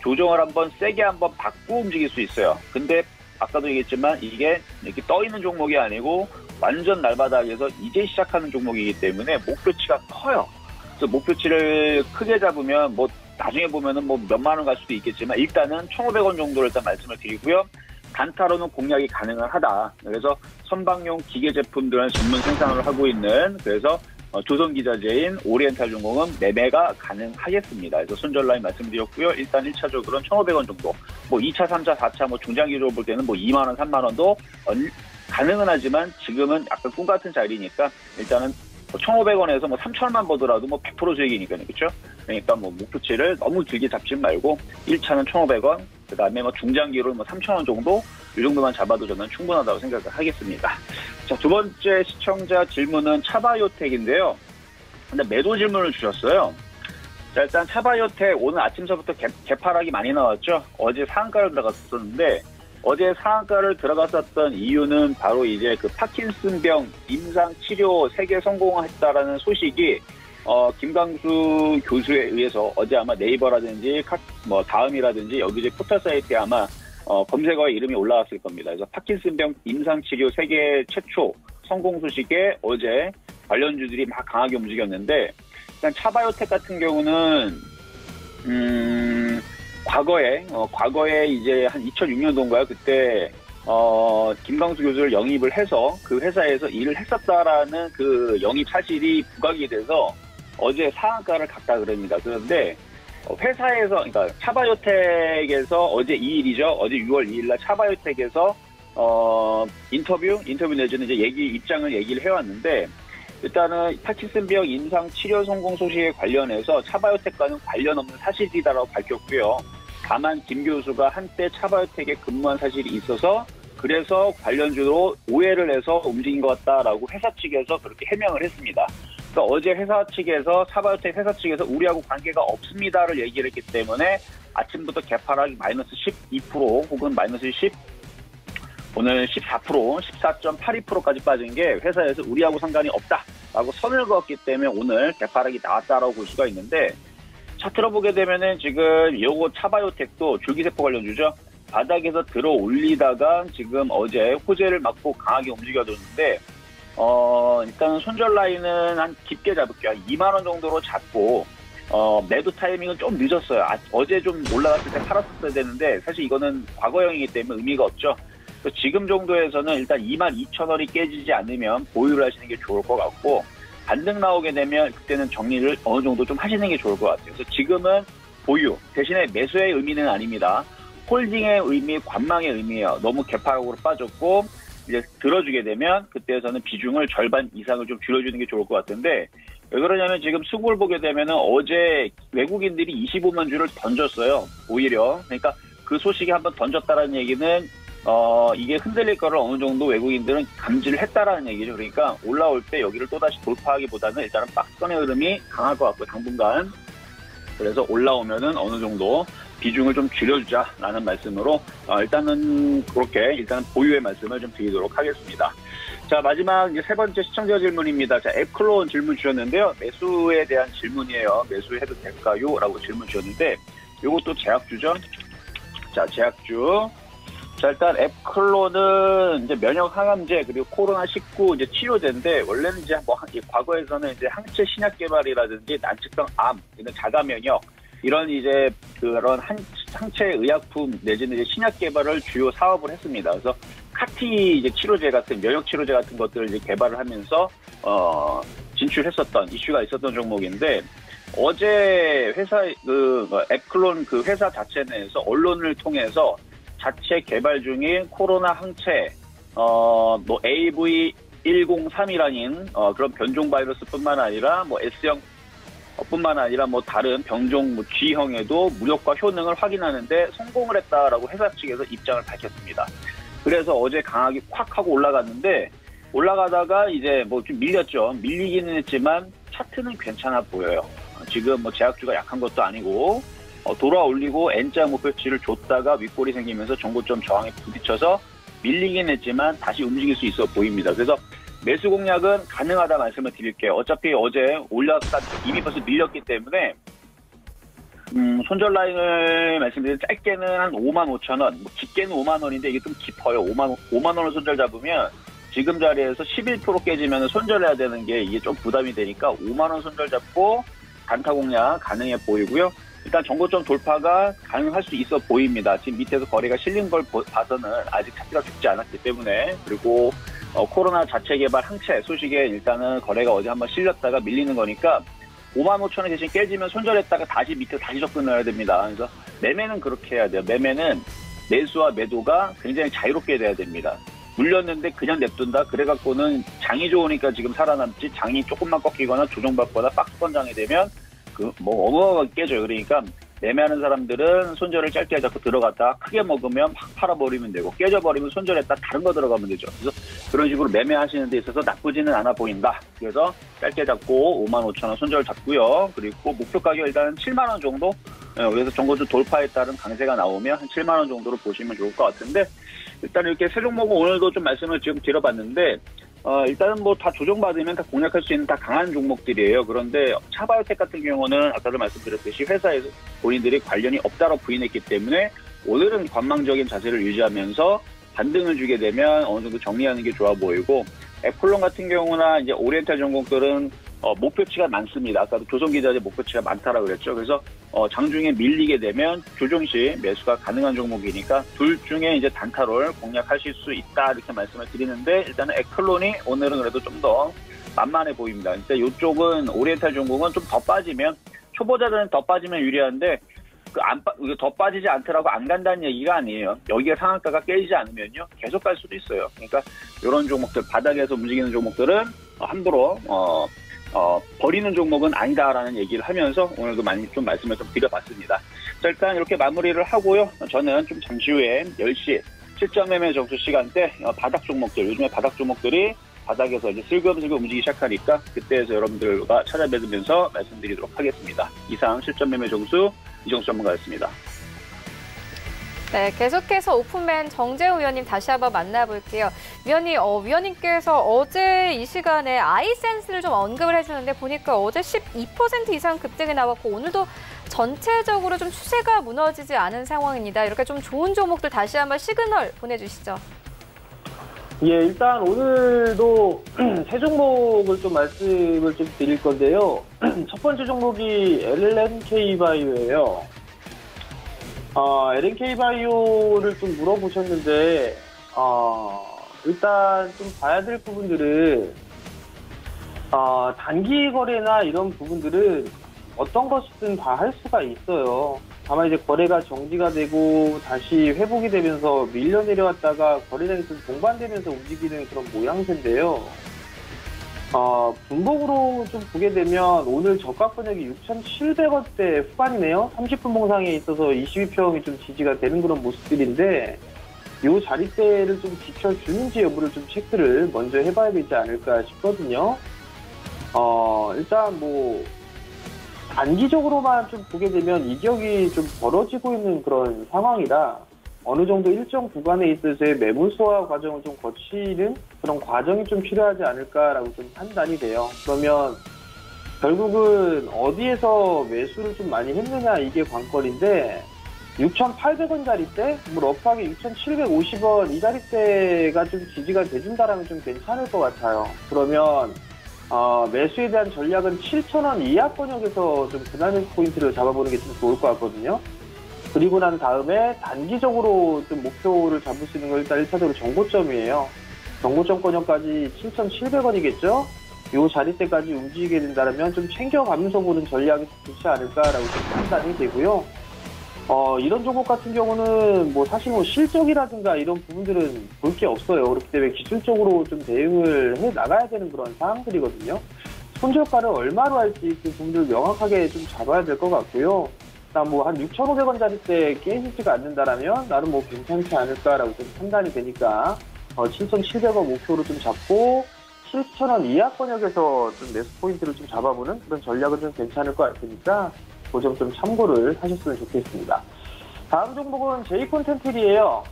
조정을 한번 세게 한번 받고 움직일 수 있어요. 근데 아까도 얘기했지만 이게 이렇게 떠 있는 종목이 아니고 완전 날바닥에서 이제 시작하는 종목이기 때문에 목표치가 커요. 그래서 목표치를 크게 잡으면 나중에 보면은 몇만 원 갈 수도 있겠지만 일단은 1,500원 정도를 일단 말씀을 드리고요. 단타로는 공략이 가능하다. 그래서 선박용 기계 제품들은 전문 생산을 하고 있는 그래서 조선기자재인 오리엔탈중공은 매매가 가능하겠습니다. 그래서 손절 라인 말씀드렸고요. 일단 1차적으로는 1,500원 정도, 2차, 3차, 4차2장기적으로 볼 때는 2만 원, 3만 원도 가능은 하지만 지금은 약간 꿈 같은 자리니까 일단은 1,500원에서 3,000원만 보더라도 100% 수익이니까요. 그렇죠? 그러니까 목표치를 너무 길게 잡지 말고 1차는 1,500원, 그 다음에 중장기로 3,000원 정도 이 정도만 잡아도 저는 충분하다고 생각을 하겠습니다. 자, 두 번째 시청자 질문은 차바이오텍인데요. 근데 매도 질문을 주셨어요. 자, 일단 차바이오텍 오늘 아침서부터 개파락이 많이 나왔죠. 어제 상한가를 들어갔었는데 어제 상한가를 들어갔었던 이유는 바로 이제 그 파킨슨병 임상 치료 3개 성공했다라는 소식이 김광수 교수에 의해서 어제 아마 네이버라든지 다음이라든지 여기저기 포털 사이트에 아마 검색어에 이름이 올라왔을 겁니다. 그래서 파킨슨병 임상 치료 3개 최초 성공 소식에 어제 관련주들이 막 강하게 움직였는데 일단 차바이오텍 같은 경우는 과거에 이제 한 2006년도인가요? 그때 김광수 교수를 영입을 해서 그 회사에서 일을 했었다라는 그 영입 사실이 부각이 돼서 어제 상한가를 갔다 그럽니다. 그런데 회사에서, 그러니까 차바이오텍에서 어제 2일이죠. 어제 6월 2일날 차바이오텍에서 인터뷰 내지는 이제 입장을 얘기를 해왔는데 일단은 파킨슨병 임상 치료 성공 소식에 관련해서 차바이오텍과는 관련 없는 사실이다라고 밝혔고요. 다만 김 교수가 한때 차바이오텍에 근무한 사실이 있어서 그래서 관련주로 오해를 해서 움직인 것 같다라고 회사 측에서 그렇게 해명을 했습니다. 그러니까 어제 회사 측에서 차바이오텍 회사 측에서 우리하고 관계가 없습니다를 얘기를 했기 때문에 아침부터 개파락이 마이너스 12% 혹은 마이너스 10 오늘 14%, 14.82%까지 빠진 게 회사에서 우리하고 상관이 없다라고 선을 그었기 때문에 오늘 개파락이 나왔다라고 볼 수가 있는데 차트로 보게 되면은 지금 요거 차바이오텍도 줄기세포 관련주죠. 바닥에서 들어 올리다가 지금 어제 호재를 맞고 강하게 움직여줬는데 일단은 손절 라인은 한 깊게 잡을게요. 2만 원 정도로 잡고 매도 타이밍은 좀 늦었어요. 어제 좀 올라갔을 때 팔았어야 되는데 사실 이거는 과거형이기 때문에 의미가 없죠. 지금 정도에서는 일단 22,000원이 깨지지 않으면 보유를 하시는 게 좋을 것 같고 반등 나오게 되면 그때는 정리를 어느 정도 좀 하시는 게 좋을 것 같아요. 그래서 지금은 보유 대신에 매수의 의미는 아닙니다. 홀딩의 의미, 관망의 의미예요. 너무 개파락으로 빠졌고 이제 들어주게 되면 그때에서는 비중을 절반 이상을 좀 줄여주는 게 좋을 것 같은데 왜 그러냐면 지금 수급을 보게 되면은 어제 외국인들이 25만 주를 던졌어요. 오히려 그러니까 그 소식이 한번 던졌다라는 얘기는 이게 흔들릴 거를 어느 정도 외국인들은 감지를 했다라는 얘기죠. 그러니까 올라올 때 여기를 또다시 돌파하기보다는 일단은 박스권의 흐름이 강할 것 같고 당분간 그래서 올라오면은 어느 정도 비중을 좀 줄여주자라는 말씀으로 일단은 그렇게 일단은 보유의 말씀을 좀 드리도록 하겠습니다. 자, 마지막 이제 3번째 시청자 질문입니다. 자, 앱클론 질문 주셨는데요. 매수에 대한 질문이에요. 매수해도 될까요? 라고 질문 주셨는데 이것도 제약주죠. 자, 제약주. 자, 일단 앱클론은 이제 면역 항암제 그리고 코로나19 이제 치료제인데 원래는 이제 과거에서는 이제 항체 신약 개발이라든지 난치성 암, 자가 면역 이런 이제 그런 항체 의약품 내지는 이제 신약 개발을 주요 사업을 했습니다. 그래서 카티 이제 치료제 같은 면역 치료제 같은 것들을 이제 개발을 하면서 진출했었던 이슈가 있었던 종목인데 어제 회사 앱클론 그 회사 자체 내에서 언론을 통해서 자체 개발 중인 코로나 항체, AV103이라는 그런 변종 바이러스뿐만 아니라 S형 뿐만 아니라 다른 병종 G형에도 무력과 효능을 확인하는데 성공을 했다라고 회사 측에서 입장을 밝혔습니다. 그래서 어제 강하게 콱 하고 올라갔는데 올라가다가 이제 좀 밀렸죠. 밀리기는 했지만 차트는 괜찮아 보여요. 지금 제약주가 약한 것도 아니고. 돌아 올리고 N자 목표치를 줬다가 윗골이 생기면서 정고점 저항에 부딪혀서 밀리긴 했지만 다시 움직일 수 있어 보입니다. 그래서 매수 공략은 가능하다 말씀을 드릴게요. 어차피 어제 올렸다 이미 벌써 밀렸기 때문에 손절 라인을 말씀드리면 짧게는 한 55,000원, 깊게는 5만 원인데 이게 좀 깊어요. 5만 원을 손절 잡으면 지금 자리에서 11% 깨지면 손절해야 되는 게 이게 좀 부담이 되니까 5만 원 손절 잡고 단타 공략 가능해 보이고요. 일단 정고점 돌파가 가능할 수 있어 보입니다. 지금 밑에서 거래가 실린 걸 봐서는 아직 차트가 죽지 않았기 때문에 그리고 코로나 자체 개발 항체 소식에 일단은 거래가 어제 한번 실렸다가 밀리는 거니까 55,000원 대신 깨지면 손절했다가 다시 밑에 다시 접근을 해야 됩니다. 그래서 매매는 그렇게 해야 돼요. 매매는 매수와 매도가 굉장히 자유롭게 돼야 됩니다. 물렸는데 그냥 냅둔다. 그래갖고는 장이 좋으니까 지금 살아남지 장이 조금만 꺾이거나 조정받거나 박스권 장이 되면 어마어마하게 깨져요. 그러니까 매매하는 사람들은 손절을 짧게 잡고 들어갔다가 크게 먹으면 막 팔아버리면 되고 깨져버리면 손절했다 다른 거 들어가면 되죠. 그래서 그런 식으로 매매하시는 데 있어서 나쁘지는 않아 보인다. 그래서 짧게 잡고 55,000원 손절 잡고요. 그리고 목표 가격 일단 7만 원 정도 여기서 정고주 돌파에 따른 강세가 나오면 한 7만 원 정도로 보시면 좋을 것 같은데 일단 이렇게 세 종목은 오늘도 좀 말씀을 지금 드려봤는데 일단은 뭐 다 조정받으면 다 공략할 수 있는 다 강한 종목들이에요. 그런데 차바이오텍 같은 경우는 아까도 말씀드렸듯이 회사에서 본인들이 관련이 없다고 부인했기 때문에 오늘은 관망적인 자세를 유지하면서 반등을 주게 되면 어느 정도 정리하는 게 좋아 보이고 에콜론 같은 경우나 이제 오리엔탈 종목들은 목표치가 많습니다. 아까도 조선기자재 목표치가 많다라고 그랬죠. 그래서 장중에 밀리게 되면 조정 시 매수가 가능한 종목이니까 둘 중에 이제 단타를 공략하실 수 있다 이렇게 말씀을 드리는데 일단은 에콜론이 오늘은 그래도 좀 더 만만해 보입니다. 그러니까 이쪽은 오리엔탈 종목은 좀 더 빠지면 초보자들은 더 빠지면 유리한데 더 빠지지 않더라고 안 간다는 얘기가 아니에요. 여기에 상한가가 깨지지 않으면요 계속 갈 수도 있어요. 그러니까 이런 종목들 바닥에서 움직이는 종목들은 함부로 버리는 종목은 아니다라는 얘기를 하면서 오늘도 많이 좀 말씀을 좀 드려봤습니다. 자, 일단 이렇게 마무리를 하고요. 저는 좀 잠시 후에 10시 실전 매매 점수 시간대 바닥 종목들 요즘에 바닥 종목들이 바닥에서 이제 슬금슬금 움직이기 시작하니까 그때에서 여러분들과 찾아뵈면서 말씀드리도록 하겠습니다. 이상 실전 매매 점수 이정수 전문가였습니다. 네, 계속해서 오픈맨 정재우 위원님 다시 한번 만나볼게요. 위원님께서 어제 이 시간에 아이센스를 좀 언급을 해주는데 보니까 어제 12% 이상 급등이 나왔고 오늘도 전체적으로 좀 추세가 무너지지 않은 상황입니다. 이렇게 좀 좋은 종목들 다시 한번 시그널 보내주시죠. 예, 일단 오늘도 세 종목을 좀 말씀을 좀 드릴 건데요. 첫 번째 종목이 LNK바이오예요. LNK바이오를 좀 물어보셨는데 일단 좀 봐야 될 부분들은 단기 거래나 이런 부분들은 어떤 것이든 다 할 수가 있어요. 다만 이제 거래가 정지가 되고 다시 회복이 되면서 밀려 내려왔다가 거래량이 좀 동반되면서 움직이는 그런 모양새인데요. 분봉으로 좀 보게 되면 오늘 저가 권역이 6,700원대 후반이네요. 30분 봉상에 있어서 22평이 좀 지지가 되는 그런 모습들인데 이 자리대를 좀 지켜주는지 여부를 좀 체크를 먼저 해봐야 되지 않을까 싶거든요. 일단 뭐 단기적으로만 좀 보게 되면 이격이 좀 벌어지고 있는 그런 상황이라 어느 정도 일정 구간에 있어서의 매물 소화 과정을 좀 거치는 그런 과정이 좀 필요하지 않을까라고 좀 판단이 돼요. 그러면 결국은 어디에서 매수를 좀 많이 했느냐 이게 관건인데 6,800원 자리대, 뭐 럽하게 6,750원 이 자리대가 좀 지지가 돼준다라면 좀 괜찮을 것 같아요. 그러면 매수에 대한 전략은 7,000원 이하 권역에서 좀 분할 포인트를 잡아보는 게 좀 좋을 것 같거든요. 그리고 난 다음에 단기적으로 좀 목표를 잡을 수 있는 건 일단 1차적으로 정고점이에요. 정고점 권역까지 7,700원이겠죠? 이 자리대까지 움직이게 된다면 좀 챙겨가면서 보는 전략이 좋지 않을까라고 좀 판단이 되고요. 이런 종목 같은 경우는 뭐 사실 뭐 실적이라든가 이런 부분들은 볼 게 없어요. 그렇기 때문에 기술적으로 좀 대응을 해 나가야 되는 그런 사항들이거든요. 손절가를 얼마로 할지 그 부분들 명확하게 좀 잡아야 될 것 같고요. 일단 뭐 한 6,500원 자리대 깨지지가 않는다라면 나름 뭐 괜찮지 않을까라고 좀 판단이 되니까 7,700원 목표로 좀 잡고 7,000원 이하 권역에서 좀 매수 포인트를 좀 잡아보는 그런 전략은 좀 괜찮을 것 같으니까 그 점 좀 참고를 하셨으면 좋겠습니다. 다음 종목은 제이콘텐트리예요.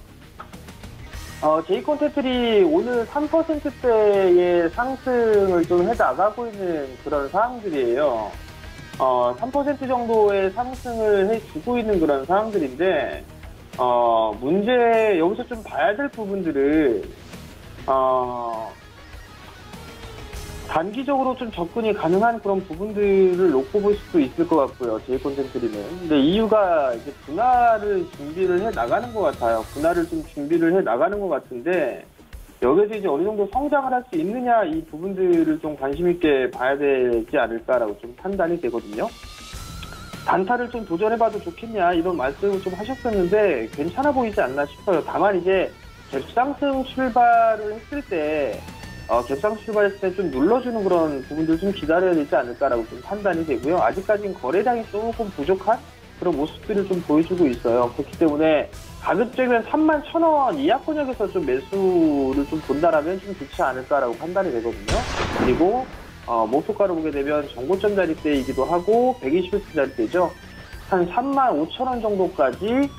제이콘텐트리 오늘 3%대의 상승을 좀 해나가고 있는 그런 상황들이에요. 3% 정도의 상승을 해주고 있는 그런 상황들인데 문제 여기서 좀 봐야 될 부분들은 단기적으로 좀 접근이 가능한 그런 부분들을 놓고 볼 수도 있을 것 같고요. 제이콘텐트리는. 근데 이유가 이제 분할을 준비를 해 나가는 것 같아요. 분할을 좀 준비를 해 나가는 것 같은데 여기서 이제 어느 정도 성장을 할 수 있느냐 이 부분들을 좀 관심 있게 봐야 되지 않을까라고 좀 판단이 되거든요. 단타를 좀 도전해봐도 좋겠냐 이런 말씀을 좀 하셨었는데 괜찮아 보이지 않나 싶어요. 다만 이제 갭상승 출발을 했을 때 갭상승 출발했을 때 좀 눌러주는 그런 부분들 좀 기다려야 되지 않을까라고 좀 판단이 되고요. 아직까지는 거래량이 조금 부족한 그런 모습들을 좀 보여주고 있어요. 그렇기 때문에 가급적이면 31,000원 이하권역에서 좀 매수를 좀 본다라면 좀 좋지 않을까라고 판단이 되거든요. 그리고 목표가를 보게 되면 정고점 자리대이기도 하고 120일선 자리대죠. 한 35,000원 정도까지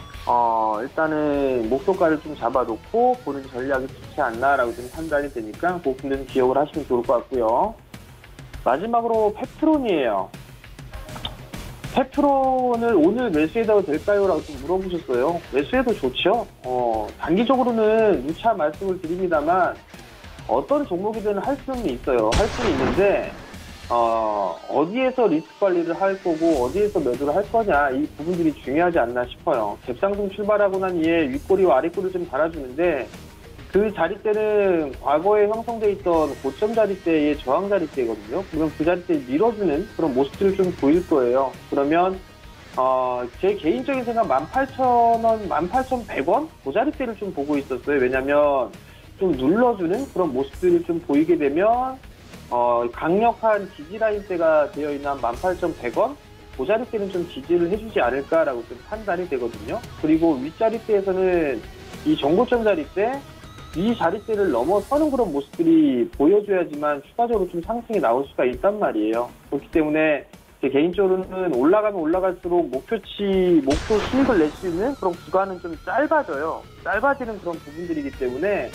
일단은 목표가를 좀 잡아놓고 보는 전략이 좋지 않나라고 좀 판단이 되니까 그 부분은 기억을 하시면 좋을 것 같고요. 마지막으로 페트론이에요. 페트론을 오늘 매수해도 될까요? 라고 좀 물어보셨어요. 매수해도 좋죠. 단기적으로는 누차 말씀을 드립니다만 어떤 종목이든 할 수는 있어요. 할 수는 있는데 어디에서 리스크 관리를 할 거고 어디에서 매도를 할 거냐 이 부분들이 중요하지 않나 싶어요. 갭상승 출발하고 난 이에 윗꼬리와 아랫꼬리를 좀 달아주는데 그 자리대는 과거에 형성돼 있던 고점 자리대의 저항 자리대거든요. 그러면 그 자리대에 밀어주는 그런 모습들을 좀 보일 거예요. 그러면 제 개인적인 생각 18,000원, 18,100원 그 자리대를 좀 보고 있었어요. 왜냐면 좀 눌러주는 그런 모습들을 좀 보이게 되면 강력한 지지 라인대가 되어 있는 한 18,100원 그 자리대는 좀 지지를 해주지 않을까라고 좀 판단이 되거든요. 그리고 윗자리대에서는 이 정고점 자리대 이 자리대를 넘어서는 그런 모습들이 보여줘야지만 추가적으로 좀 상승이 나올 수가 있단 말이에요. 그렇기 때문에 제 개인적으로는 올라가면 올라갈수록 목표 수익을 낼 수 있는 그런 구간은 좀 짧아져요. 짧아지는 그런 부분들이기 때문에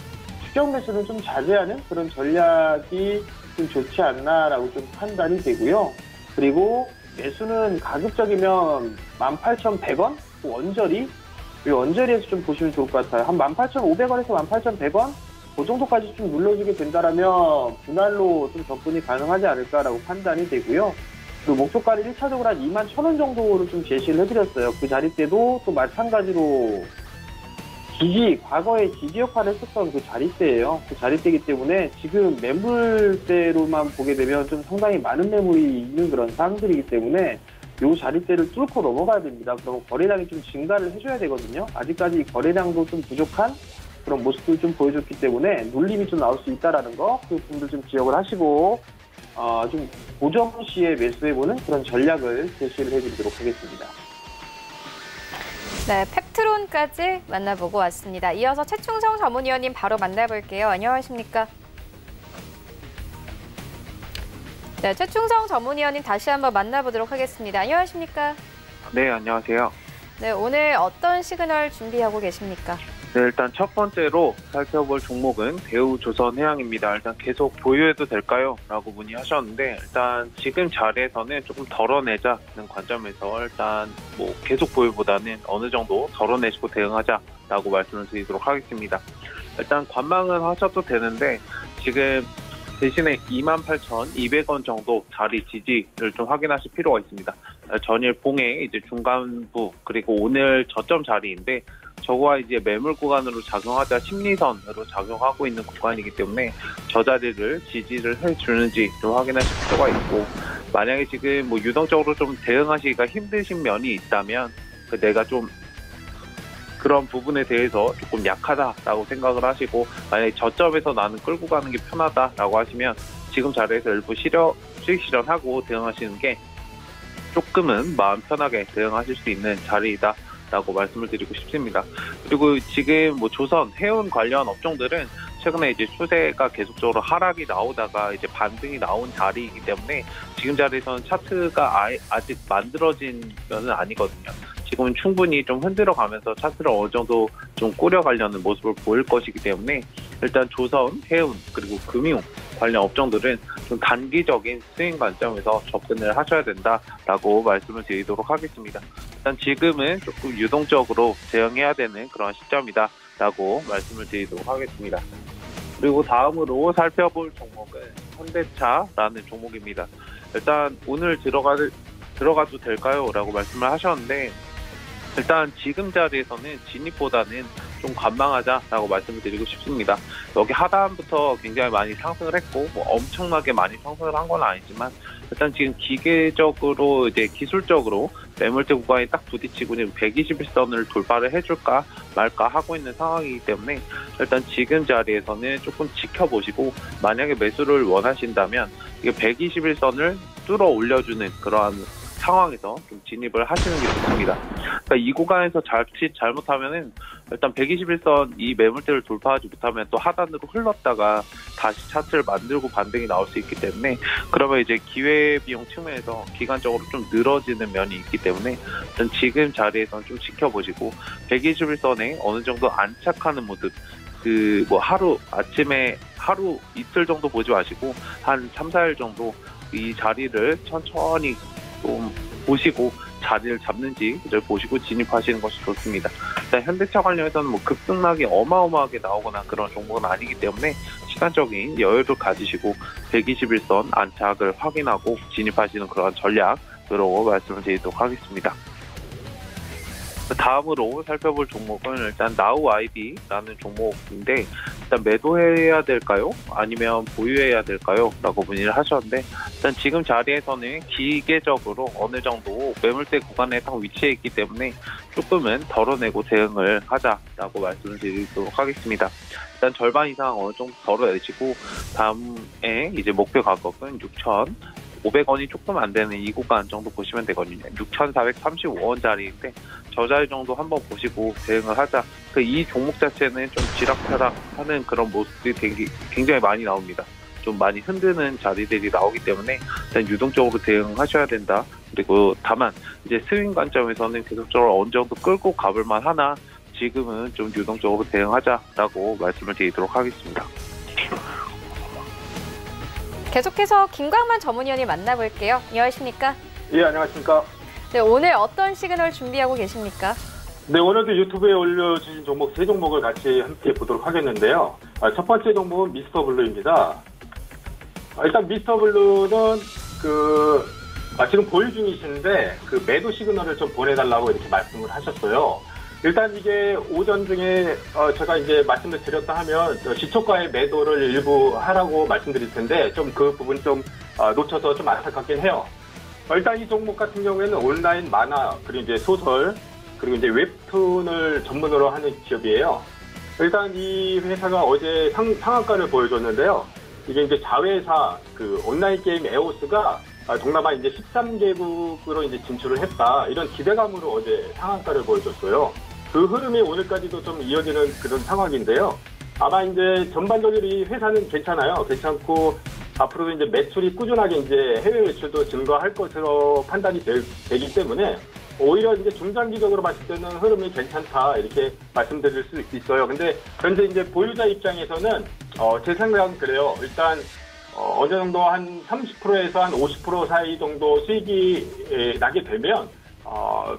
추격 매수는 좀 자제하는 그런 전략이 좀 좋지 않나라고 좀 판단이 되고요. 그리고 매수는 가급적이면 18,100원 원저리 이 원저리에서 좀 보시면 좋을 것 같아요. 한 18,500원에서 18,100원 그 정도까지 좀 눌러주게 된다라면 분할로 좀 접근이 가능하지 않을까라고 판단이 되고요. 그리고 목표가를 1차적으로 한 21,000원 정도로 좀 제시를 해드렸어요. 그 자리대도 또 마찬가지로 과거에 지지 역할을 했었던 그 자리대예요. 그 자리대이기 때문에 지금 매물대로만 보게 되면 좀 상당히 많은 매물이 있는 그런 상황들이기 때문에 이 자리대를 뚫고 넘어가야 됩니다. 그러면 거래량이 좀 증가를 해줘야 되거든요. 아직까지 거래량도 좀 부족한 그런 모습을 좀 보여줬기 때문에 눌림이 좀 나올 수 있다라는 거, 그 부분들 좀 기억을 하시고 좀 고점 시에 매수해보는 그런 전략을 제시를 해드리도록 하겠습니다. 네, 펩트론까지 만나보고 왔습니다. 이어서 최충성 전문위원님 바로 만나볼게요. 안녕하십니까? 네, 최충성 전문위원님 다시 한번 만나보도록 하겠습니다. 안녕하십니까? 네, 안녕하세요. 네, 오늘 어떤 시그널 준비하고 계십니까? 네, 일단 첫 번째로 살펴볼 종목은 대우조선해양입니다. 일단 계속 보유해도 될까요? 라고 문의하셨는데 일단 지금 자리에서는 조금 덜어내자는 관점에서 일단 뭐 계속 보유보다는 어느 정도 덜어내시고 대응하자라고 말씀을 드리도록 하겠습니다. 일단 관망은 하셔도 되는데 지금 대신에 28,200원 정도 자리 지지를 좀 확인하실 필요가 있습니다. 전일 봉의 이제 중간부 그리고 오늘 저점 자리인데 저거와 이제 매물 구간으로 작용하자 심리선으로 작용하고 있는 구간이기 때문에 저 자리를 지지를 해주는지 좀 확인하실 필요가 있고 만약에 지금 뭐 유동적으로 좀 대응하시기가 힘드신 면이 있다면 내가 좀 그런 부분에 대해서 조금 약하다라고 생각을 하시고 만약에 저점에서 나는 끌고 가는 게 편하다라고 하시면 지금 자리에서 일부 수익 실현하고 대응하시는 게 조금은 마음 편하게 대응하실 수 있는 자리이다. 라고 말씀을 드리고 싶습니다. 그리고 지금 뭐 조선, 해운 관련 업종들은 최근에 이제 추세가 계속적으로 하락이 나오다가 이제 반등이 나온 자리이기 때문에 지금 자리에서는 차트가 아직 만들어진 면은 아니거든요. 지금은 충분히 좀 흔들어가면서 차트를 어느 정도 좀 꾸려가려는 모습을 보일 것이기 때문에 일단 조선, 해운, 그리고 금융 관련 업종들은 좀 단기적인 스윙 관점에서 접근을 하셔야 된다라고 말씀을 드리도록 하겠습니다. 일단 지금은 조금 유동적으로 대응해야 되는 그런 시점이다라고 말씀을 드리도록 하겠습니다. 그리고 다음으로 살펴볼 종목은 현대차라는 종목입니다. 일단 오늘 들어가도 될까요? 라고 말씀을 하셨는데 일단 지금 자리에서는 진입보다는 좀 관망하자라고 말씀을 드리고 싶습니다. 여기 하단부터 굉장히 많이 상승을 했고 뭐 엄청나게 많이 상승을 한 건 아니지만 일단 지금 기계적으로 이제 기술적으로 매물대 구간이 딱 부딪히고 121선을 돌파를 해줄까 말까 하고 있는 상황이기 때문에 일단 지금 자리에서는 조금 지켜보시고 만약에 매수를 원하신다면 이게 121선을 뚫어 올려주는 그러한 상황에서 좀 진입을 하시는 게 좋습니다. 그러니까 이 구간에서 자칫 잘못하면은 일단 121선 이 매물대를 돌파하지 못하면 또 하단으로 흘렀다가 다시 차트를 만들고 반등이 나올 수 있기 때문에 그러면 이제 기회비용 측면에서 기간적으로 좀 늘어지는 면이 있기 때문에 일단 지금 자리에서는 좀 지켜보시고 121선에 어느 정도 안착하는 모습 뭐 아침에 하루 이틀 정도 보지 마시고 한 3, 4일 정도 이 자리를 천천히 좀 보시고 자리를 잡는지를 보시고 진입하시는 것이 좋습니다. 일단 현대차 관련해서는 뭐 급등락이 어마어마하게 나오거나 그런 종목은 아니기 때문에 시간적인 여유를 가지시고 121선 안착을 확인하고 진입하시는 그런 전략으로 말씀을 드리도록 하겠습니다. 다음으로 살펴볼 종목은 일단 나우아이비라는 종목인데 일단 매도해야 될까요? 아니면 보유해야 될까요? 라고 문의를 하셨는데 일단 지금 자리에서는 기계적으로 어느 정도 매물대 구간에 딱 위치해 있기 때문에 조금은 덜어내고 대응을 하자라고 말씀을 드리도록 하겠습니다. 일단 절반 이상 어느 정도 덜어내시고 다음에 이제 목표 가격은 6,500원이 조금 안 되는 이 구간 정도 보시면 되거든요. 6,435원짜리인데 저 자리 정도 한번 보시고 대응을 하자. 이 종목 자체는 좀 지락타락하는 그런 모습들이 굉장히 많이 나옵니다. 좀 많이 흔드는 자리들이 나오기 때문에 일단 유동적으로 대응하셔야 된다. 그리고 다만 이제 스윙 관점에서는 계속적으로 어느 정도 끌고 가볼만 하나 지금은 좀 유동적으로 대응하자라고 말씀을 드리도록 하겠습니다. 계속해서 김광만 전문위원님 만나볼게요. 안녕하십니까? 예, 안녕하십니까? 네, 오늘 어떤 시그널 준비하고 계십니까? 네, 오늘도 유튜브에 올려주신 종목 3종목을 같이 함께 보도록 하겠는데요. 첫 번째 종목은 미스터블루입니다. 일단 미스터블루는 지금 보유 중이신데 매도 시그널을 좀 보내달라고 이렇게 말씀을 하셨어요. 일단 이게 오전 중에 제가 이제 말씀을 드렸다 하면 시초가의 매도를 일부 하라고 말씀드릴 텐데 좀 그 부분 좀 놓쳐서 좀 안타깝긴 해요. 일단 이 종목 같은 경우에는 온라인 만화 그리고 이제 소설 그리고 이제 웹툰을 전문으로 하는 기업이에요. 일단 이 회사가 어제 상한가를 보여줬는데요. 이게 이제 자회사 온라인 게임 에오스가 동남아 이제 13개국으로 이제 진출을 했다. 이런 기대감으로 어제 상한가를 보여줬어요. 그 흐름이 오늘까지도 좀 이어지는 그런 상황인데요. 아마 이제 전반적으로 이 회사는 괜찮아요. 괜찮고 앞으로도 이제 매출이 꾸준하게 이제 해외 매출도 증가할 것으로 판단이 되기 때문에 오히려 이제 중장기적으로 봤을 때는 흐름이 괜찮다 이렇게 말씀드릴 수 있어요. 근데 현재 이제 보유자 입장에서는 제 생각은 그래요. 일단 어느 정도 한 30%에서 한 50% 사이 정도 수익이 나게 되면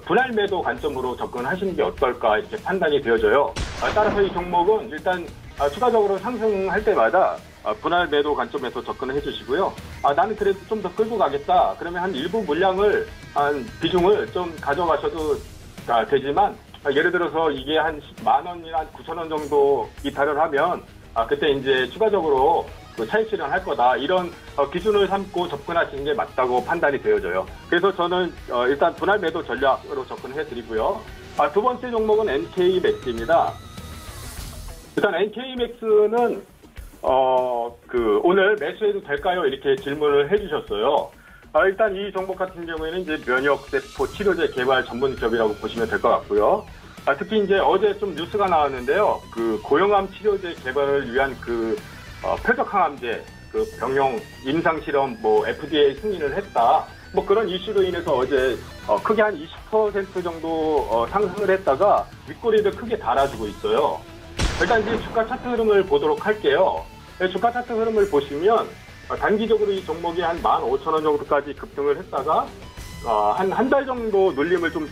분할 매도 관점으로 접근하시는 게 어떨까 이렇게 판단이 되어져요. 따라서 이 종목은 일단 추가적으로 상승할 때마다 분할 매도 관점에서 접근을 해주시고요. 나는 그래도 좀 더 끌고 가겠다. 그러면 한 일부 물량을 한 비중을 좀 가져가셔도 되지만 예를 들어서 이게 한 10만 원이나 9천 원 정도 이탈을 하면 그때 이제 추가적으로 차익 실현할 거다. 이런 기준을 삼고 접근하시는 게 맞다고 판단이 되어져요. 그래서 저는 일단 분할 매도 전략으로 접근해 드리고요. 두 번째 종목은 NK맥스입니다. 일단 NK맥스는 오늘 매수해도 될까요? 이렇게 질문을 해주셨어요. 일단 이 종목 같은 경우에는 이제 면역세포 치료제 개발 전문 기업이라고 보시면 될 것 같고요. 특히 이제 어제 좀 뉴스가 나왔는데요. 고형암 치료제 개발을 위한 표적항암제 병용 임상 실험 FDA 승인을 했다. 그런 이슈로 인해서 어제 크게 한 20% 정도 상승을 했다가 윗꼬리를 크게 달아주고 있어요. 일단 이제 주가 차트 흐름을 보도록 할게요. 주가 차트 흐름을 보시면 단기적으로 이 종목이 한 15,000원 정도까지 급등을 했다가 한 달 정도 눌림을 좀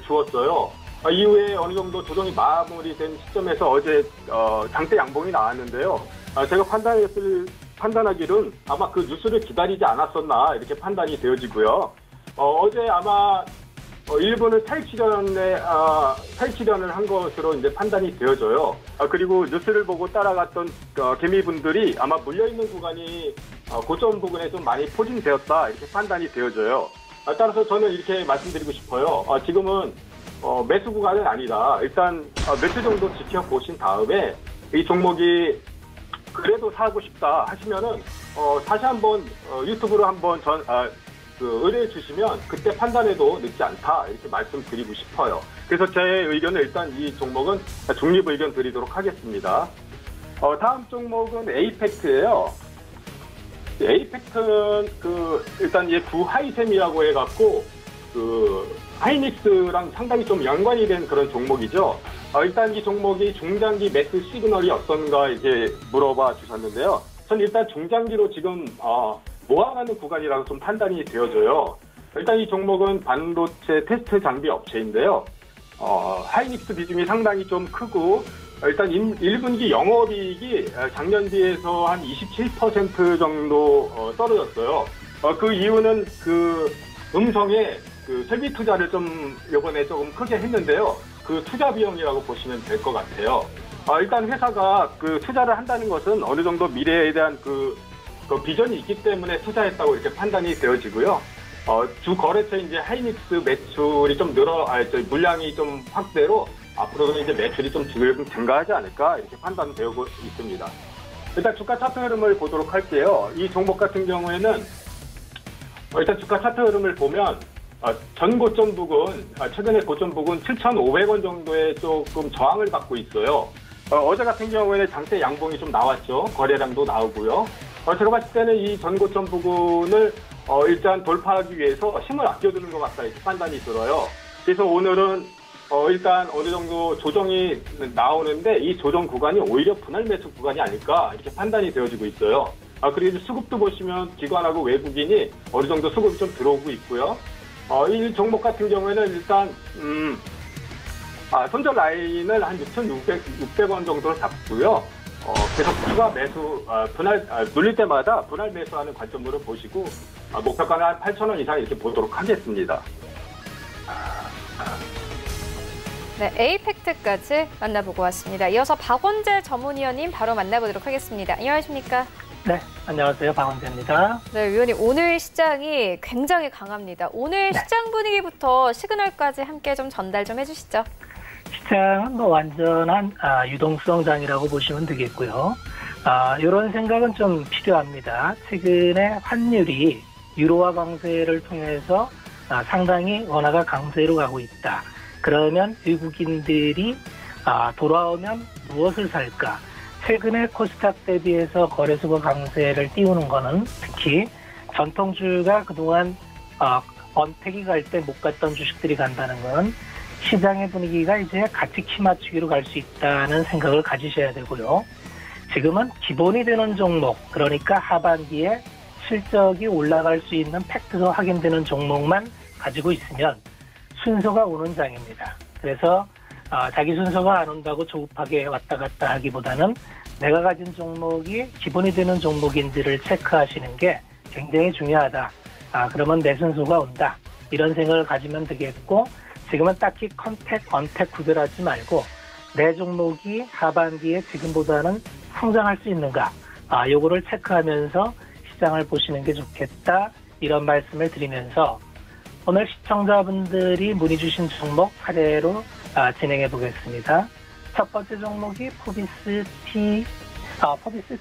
주었어요. 이후에 어느 정도 조정이 마무리된 시점에서 어제 장대 양봉이 나왔는데요. 제가 판단하기로는 아마 그 뉴스를 기다리지 않았었나 이렇게 판단이 되어지고요. 어제 아마 일부는 차익 실현을 한 것으로 이제 판단이 되어져요. 그리고 뉴스를 보고 따라갔던 개미분들이 아마 물려있는 구간이 고점 부근에 좀 많이 포진되었다 이렇게 판단이 되어져요. 따라서 저는 이렇게 말씀드리고 싶어요. 지금은 매수 구간은 아니다. 일단 며칠 정도 지켜보신 다음에 이 종목이 그래도 사고 싶다 하시면은 다시 한번 유튜브로 한번 의뢰해 주시면 그때 판단해도 늦지 않다 이렇게 말씀드리고 싶어요. 그래서 제 의견은 일단 이 종목은 중립 의견 드리도록 하겠습니다. 다음 종목은 에이펙트예요. 에이펙트는 일단 얘 구하이셈이라고 해갖고 하이닉스랑 상당히 좀 연관이 된 그런 종목이죠. 일단 이 종목이 중장기 매수 시그널이 어떤가 이제 물어봐 주셨는데요. 전 일단 중장기로 지금 모아가는 구간이라고 좀 판단이 되어져요. 일단 이 종목은 반도체 테스트 장비 업체인데요. 하이닉스 비중이 상당히 좀 크고 일단 1분기 영업이익이 작년 비해서 한 27% 정도 떨어졌어요. 그 이유는 음성에 설비 투자를 좀 이번에 조금 크게 했는데요. 그 투자 비용이라고 보시면 될 것 같아요. 일단 회사가 투자를 한다는 것은 어느 정도 미래에 대한 그 비전이 있기 때문에 투자했다고 이렇게 판단이 되어지고요. 주 거래처 이제 하이닉스 매출이 좀 물량이 좀 확대로 앞으로는 이제 매출이 좀 증가하지 않을까 이렇게 판단되고 있습니다. 일단 주가 차트 흐름을 보도록 할게요. 이 종목 같은 경우에는 일단 주가 차트 흐름을 보면 전 고점 부근, 최근에 고점 부근 7,500원 정도에 조금 저항을 받고 있어요. 어제 같은 경우에는 장대 양봉이 좀 나왔죠. 거래량도 나오고요. 제가 봤을 때는 이 전 고점 부근을 일단 돌파하기 위해서 힘을 아껴두는 것 같다 이렇게 판단이 들어요. 그래서 오늘은 일단 어느 정도 조정이 나오는데 이 조정 구간이 오히려 분할 매수 구간이 아닐까 이렇게 판단이 되어지고 있어요. 그리고 수급도 보시면 기관하고 외국인이 어느 정도 수급이 좀 들어오고 있고요. 이 종목 같은 경우에는 일단 손절 라인을 한 6,600원 정도를 잡고요. 계속 추가 매수 눌릴 때마다 분할 매수하는 관점으로 보시고 목표가는 한 8,000원 이상 이렇게 보도록 하겠습니다. 네, 에이펙트까지 만나보고 왔습니다. 이어서 박원재 전문위원님 바로 만나보도록 하겠습니다. 안녕하십니까? 네, 안녕하세요. 박원재입니다. 네, 위원님 오늘 시장이 굉장히 강합니다. 오늘 시장 분위기부터 시그널까지 함께 좀 전달 좀 해주시죠. 시장은 완전한 유동성장이라고 보시면 되겠고요. 이런 생각은 좀 필요합니다. 최근에 환율이 유로화 강세를 통해서 상당히 원화가 강세로 가고 있다. 그러면 외국인들이 돌아오면 무엇을 살까? 최근에 코스닥 대비해서 거래소가 강세를 띄우는 거는 특히 전통주가 그동안 언택이 갈 때 못 갔던 주식들이 간다는 건 시장의 분위기가 이제 같이 키 맞추기로 갈 수 있다는 생각을 가지셔야 되고요. 지금은 기본이 되는 종목, 그러니까 하반기에 실적이 올라갈 수 있는 팩트가 확인되는 종목만 가지고 있으면 순서가 오는 장입니다. 그래서 자기 순서가 안 온다고 조급하게 왔다 갔다 하기보다는 내가 가진 종목이 기본이 되는 종목인지를 체크하시는 게 굉장히 중요하다. 그러면 내 순서가 온다. 이런 생각을 가지면 되겠고, 지금은 딱히 컨택, 언택 구별하지 말고 내 종목이 하반기에 지금보다는 성장할 수 있는가, 요거를 체크하면서 시장을 보시는 게 좋겠다. 이런 말씀을 드리면서 오늘 시청자분들이 문의 주신 종목 사례로 진행해 보겠습니다. 첫 번째 종목이 포비스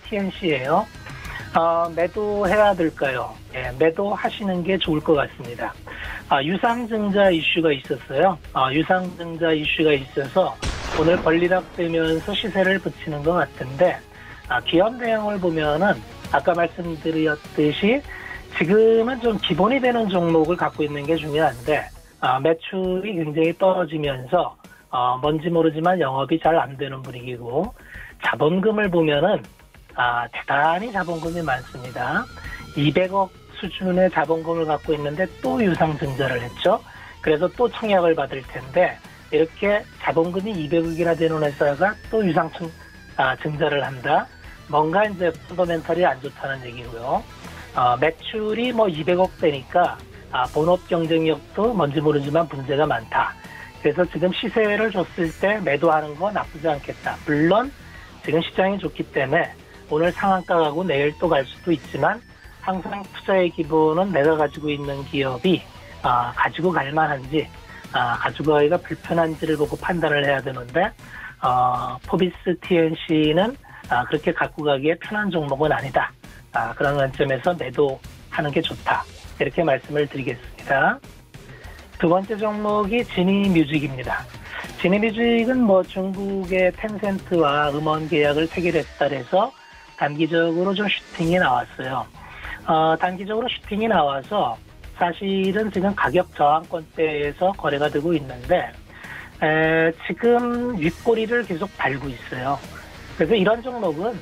TNC예요. 매도해야 될까요? 네, 매도하시는 게 좋을 것 같습니다. 유상증자 이슈가 있었어요. 유상증자 이슈가 있어서 오늘 벌리락되면서 시세를 붙이는 것 같은데, 기업 내용을 보면은 아까 말씀드렸듯이 지금은 좀 기본이 되는 종목을 갖고 있는 게 중요한데, 매출이 굉장히 떨어지면서 뭔지 모르지만 영업이 잘 안 되는 분위기고, 자본금을 보면은 대단히 자본금이 많습니다. 200억 수준의 자본금을 갖고 있는데 또 유상증자를 했죠. 그래서 또 청약을 받을 텐데, 이렇게 자본금이 200억이나 되는 회사가 또 유상증자를 한다. 뭔가 이제 펀더멘털이 안 좋다는 얘기고요. 매출이 200억 되니까 본업 경쟁력도 뭔지 모르지만 문제가 많다. 그래서 지금 시세를 줬을 때 매도하는 건 나쁘지 않겠다. 물론 지금 시장이 좋기 때문에 오늘 상한가 가고 내일 또 갈 수도 있지만, 항상 투자의 기본은 내가 가지고 있는 기업이 가지고 갈 만한지, 가지고 가기가 불편한지를 보고 판단을 해야 되는데, 포비스 TNC는 그렇게 갖고 가기에 편한 종목은 아니다. 그런 관점에서 매도하는 게 좋다. 이렇게 말씀을 드리겠습니다. 두 번째 종목이 지니뮤직입니다. 지니뮤직은 뭐 중국의 텐센트와 음원 계약을 체결했다 해서 단기적으로 좀 슈팅이 나왔어요. 단기적으로 슈팅이 나와서 사실은 지금 가격 저항권대에서 거래가 되고 있는데 지금 윗꼬리를 계속 달고 있어요. 그래서 이런 종목은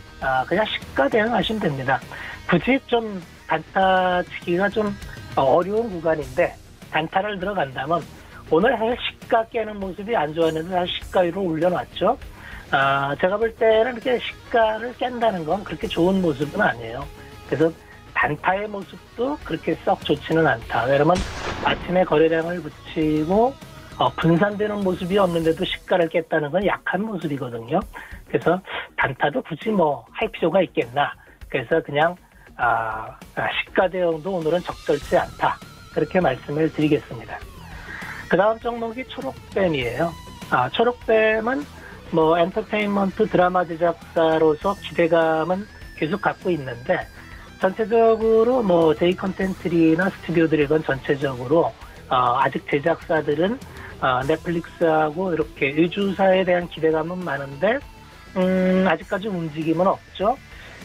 그냥 시가 대응하시면 됩니다. 굳이 좀 단타 치기가 좀 어려운 구간인데 단타를 들어간다면 오늘 사실 시가 깨는 모습이 안 좋았는데 다시 시가 위로 올려놨죠. 제가 볼 때는 이렇게 시가를 깬다는 건 그렇게 좋은 모습은 아니에요. 그래서 단타의 모습도 그렇게 썩 좋지는 않다. 왜냐면 아침에 거래량을 붙이고 분산되는 모습이 없는데도 시가를 깼다는 건 약한 모습이거든요. 그래서 단타도 굳이 뭐 할 필요가 있겠나. 그래서 그냥 시가 대응도 오늘은 적절치 않다. 그렇게 말씀을 드리겠습니다. 그 다음 종목이 초록뱀이에요. 초록뱀은 뭐 엔터테인먼트 드라마 제작사로서 기대감은 계속 갖고 있는데 전체적으로 뭐 제이 컨텐츠리나 스튜디오 드래곤 전체적으로 아직 제작사들은 넷플릭스하고 이렇게 의주사에 대한 기대감은 많은데 아직까지 움직임은 없죠.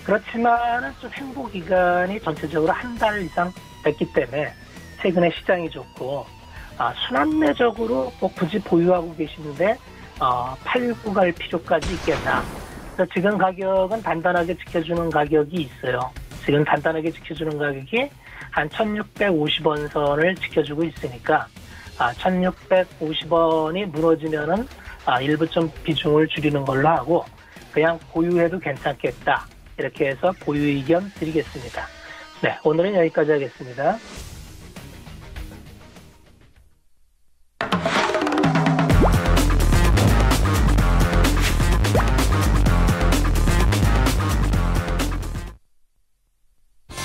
그렇지만은 좀 행보 기간이 전체적으로 한 달 이상 됐기 때문에 최근에 시장이 좋고 순환매적으로 뭐 굳이 보유하고 계시는데 팔고 갈 필요까지 있겠나. 그래서 지금 가격은 단단하게 지켜주는 가격이 있어요. 지금 단단하게 지켜주는 가격이 한 1650원 선을 지켜주고 있으니까 1650원이 무너지면은 일부 좀 비중을 줄이는 걸로 하고 그냥 보유해도 괜찮겠다. 이렇게 해서 보유 의견 드리겠습니다. 네, 오늘은 여기까지 하겠습니다.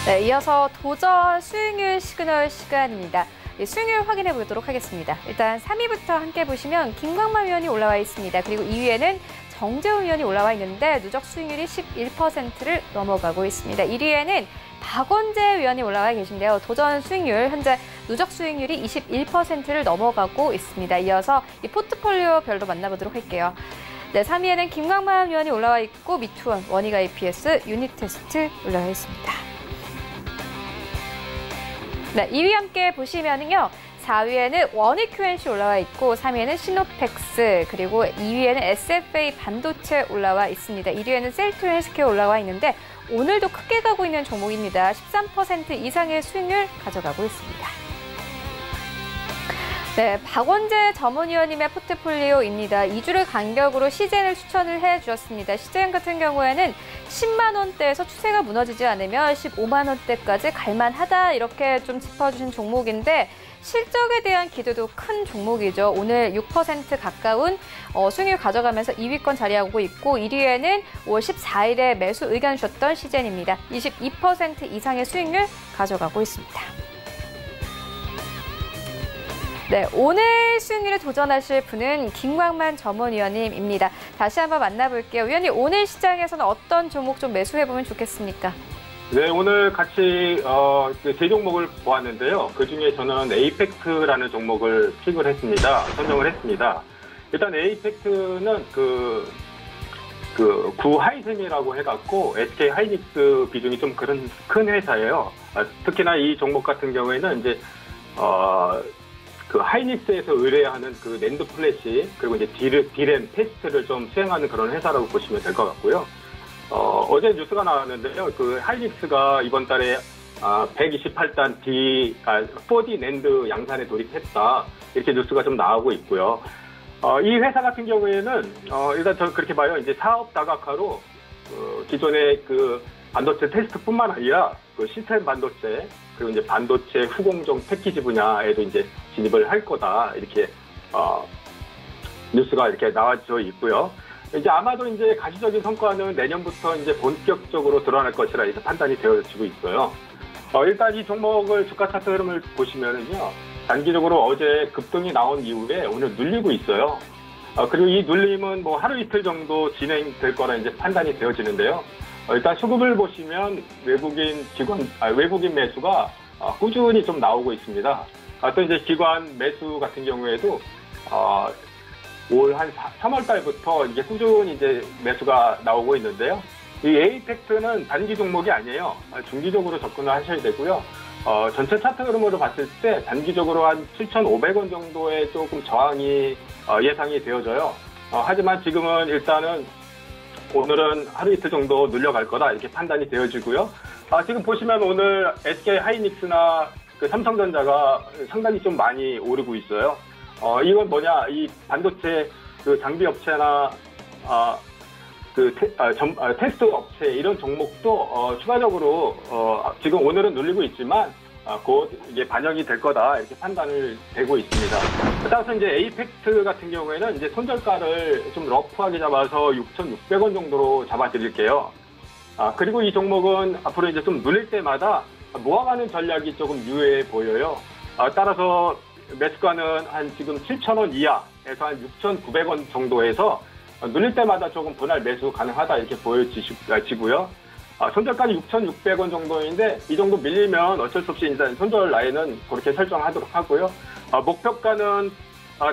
네, 이어서 도전 수익률 시그널 시간입니다. 수익률 확인해 보도록 하겠습니다. 일단 3위부터 함께 보시면 김광만 위원이 올라와 있습니다. 그리고 2위에는 정재훈 위원이 올라와 있는데 누적 수익률이 11%를 넘어가고 있습니다. 1위에는 박원재 위원이 올라와 계신데요. 도전 수익률 현재 누적 수익률이 21%를 넘어가고 있습니다. 이어서 이 포트폴리오별로 만나보도록 할게요. 네, 3위에는 김광만 위원이 올라와 있고 미투원, 원익 IPS, 유니테스트 올라와 있습니다. 네, 2위 함께 보시면은요. 4위에는 원익 QNC 올라와 있고 3위에는 시노펙스 그리고 2위에는 SFA 반도체 올라와 있습니다. 1위에는 셀트 헬스케어 올라와 있는데 오늘도 크게 가고 있는 종목입니다. 13% 이상의 수익률 가져가고 있습니다. 네, 박원재 전문위원님의 포트폴리오입니다. 2주를 간격으로 시젠을 추천을 해주셨습니다. 시젠 같은 경우에는 10만 원대에서 추세가 무너지지 않으면 15만 원대까지 갈만하다 이렇게 좀 짚어주신 종목인데 실적에 대한 기대도 큰 종목이죠. 오늘 6% 가까운 수익률 가져가면서 2위권 자리하고 있고 1위에는 5월 14일에 매수 의견 주셨던 시젠입니다. 22% 이상의 수익률 가져가고 있습니다. 네, 오늘 수익률에 도전하실 분은 김광만 전문위원님입니다. 다시 한번 만나볼게요. 위원님, 오늘 시장에서는 어떤 종목 좀 매수해보면 좋겠습니까? 네, 오늘 같이 세 종목을 보았는데요. 그중에 저는 에이펙트라는 종목을 픽을 했습니다. 선정을 했습니다. 일단 에이펙트는 구하이셈이라고 해갖고 SK 하이닉스 비중이 좀 그런 큰 회사예요. 특히나 이 종목 같은 경우에는 이제 그 하이닉스에서 의뢰하는 그 낸드 플래시 그리고 이제 디램 테스트를 좀 수행하는 그런 회사라고 보시면 될 것 같고요. 어제 뉴스가 나왔는데요. 그 하이닉스가 이번 달에 128단 4D 낸드 양산에 돌입했다. 이렇게 뉴스가 좀 나오고 있고요. 이 회사 같은 경우에는 일단 저는 그렇게 봐요. 이제 사업 다각화로 기존의 그 반도체 테스트뿐만 아니라 그 시스템 반도체 그리고 이제 반도체 후공정 패키지 분야에도 이제 진입을 할 거다. 이렇게 뉴스가 이렇게 나와져 있고요. 이제 아마도 이제 가시적인 성과는 내년부터 이제 본격적으로 드러날 것이라 이제 판단이 되어지고 있어요. 일단 이 종목을 주가 차트 흐름을 보시면은요. 단기적으로 어제 급등이 나온 이후에 오늘 눌리고 있어요. 그리고 이 눌림은 뭐 하루 이틀 정도 진행될 거라 이제 판단이 되어지는데요. 일단 수급을 보시면 외국인 매수가 꾸준히 좀 나오고 있습니다. 또 이제 기관 매수 같은 경우에도 올 한 3월 달부터 이게 꾸준히 이제 매수가 나오고 있는데요. 이 에이펙트는 단기 종목이 아니에요. 중기적으로 접근을 하셔야 되고요. 전체 차트 흐름으로 봤을 때 단기적으로 한 7,500원 정도의 조금 저항이 예상이 되어져요. 하지만 지금은 일단은 오늘은 하루 이틀 정도 눌려갈 거다 이렇게 판단이 되어지고요. 지금 보시면 오늘 SK 하이닉스나 그 삼성전자가 상당히 좀 많이 오르고 있어요. 이건 뭐냐, 이 반도체 그 장비 업체나 테스트 업체 이런 종목도 추가적으로 지금 오늘은 눌리고 있지만 곧 이게 반영이 될 거다 이렇게 판단을 되고 있습니다. 따라서 이제 에이펙트 같은 경우에는 이제 손절가를 좀 러프하게 잡아서 6,600원 정도로 잡아드릴게요. 그리고 이 종목은 앞으로 이제 좀 눌릴 때마다 모아가는 전략이 조금 유효해 보여요. 따라서 매수가는 한 지금 7,000원 이하에서 한 6,900원 정도에서 눌릴 때마다 조금 분할 매수 가능하다 이렇게 보여지고요. 손절가는 6,600원 정도인데 이 정도 밀리면 어쩔 수 없이 일단 손절 라인은 그렇게 설정하도록 하고요. 목표가는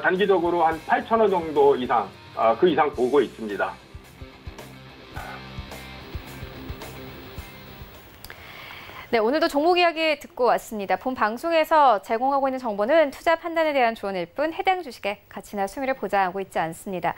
단기적으로 한 8,000원 정도 이상, 그 이상 보고 있습니다. 네, 오늘도 종목 이야기 듣고 왔습니다. 본 방송에서 제공하고 있는 정보는 투자 판단에 대한 조언일 뿐 해당 주식의 가치나 수익률을 보장하고 있지 않습니다.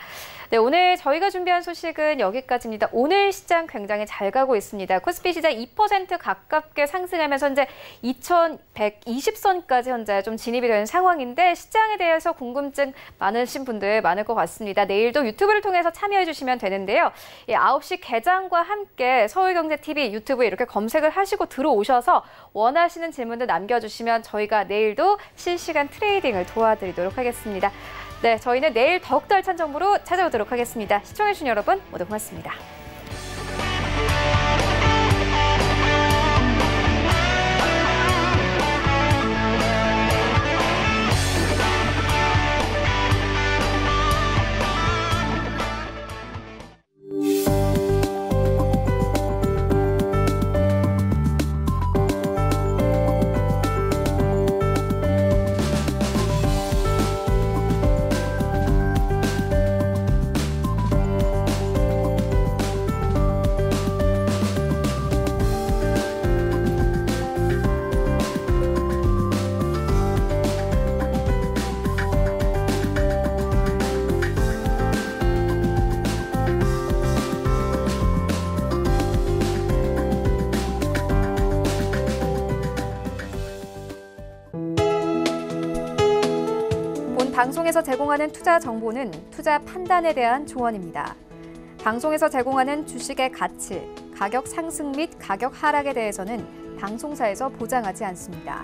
네, 오늘 저희가 준비한 소식은 여기까지입니다. 오늘 시장 굉장히 잘 가고 있습니다. 코스피 시장 2% 가깝게 상승하면서 현재 2120선까지 현재 좀 진입이 되는 상황인데 시장에 대해서 궁금증 많으신 분들 많을 것 같습니다. 내일도 유튜브를 통해서 참여해 주시면 되는데요. 9시 개장과 함께 서울경제TV 유튜브에 이렇게 검색을 하시고 들어오셔서 원하시는 질문들 남겨주시면 저희가 내일도 실시간 트레이딩을 도와드리도록 하겠습니다. 네, 저희는 내일 더욱더 알찬 정보로 찾아오도록 하겠습니다. 시청해주신 여러분 모두 고맙습니다. 방송에서 제공하는 투자 정보는 투자 판단에 대한 조언입니다. 방송에서 제공하는 주식의 가치, 가격 상승 및 가격 하락에 대해서는 방송사에서 보장하지 않습니다.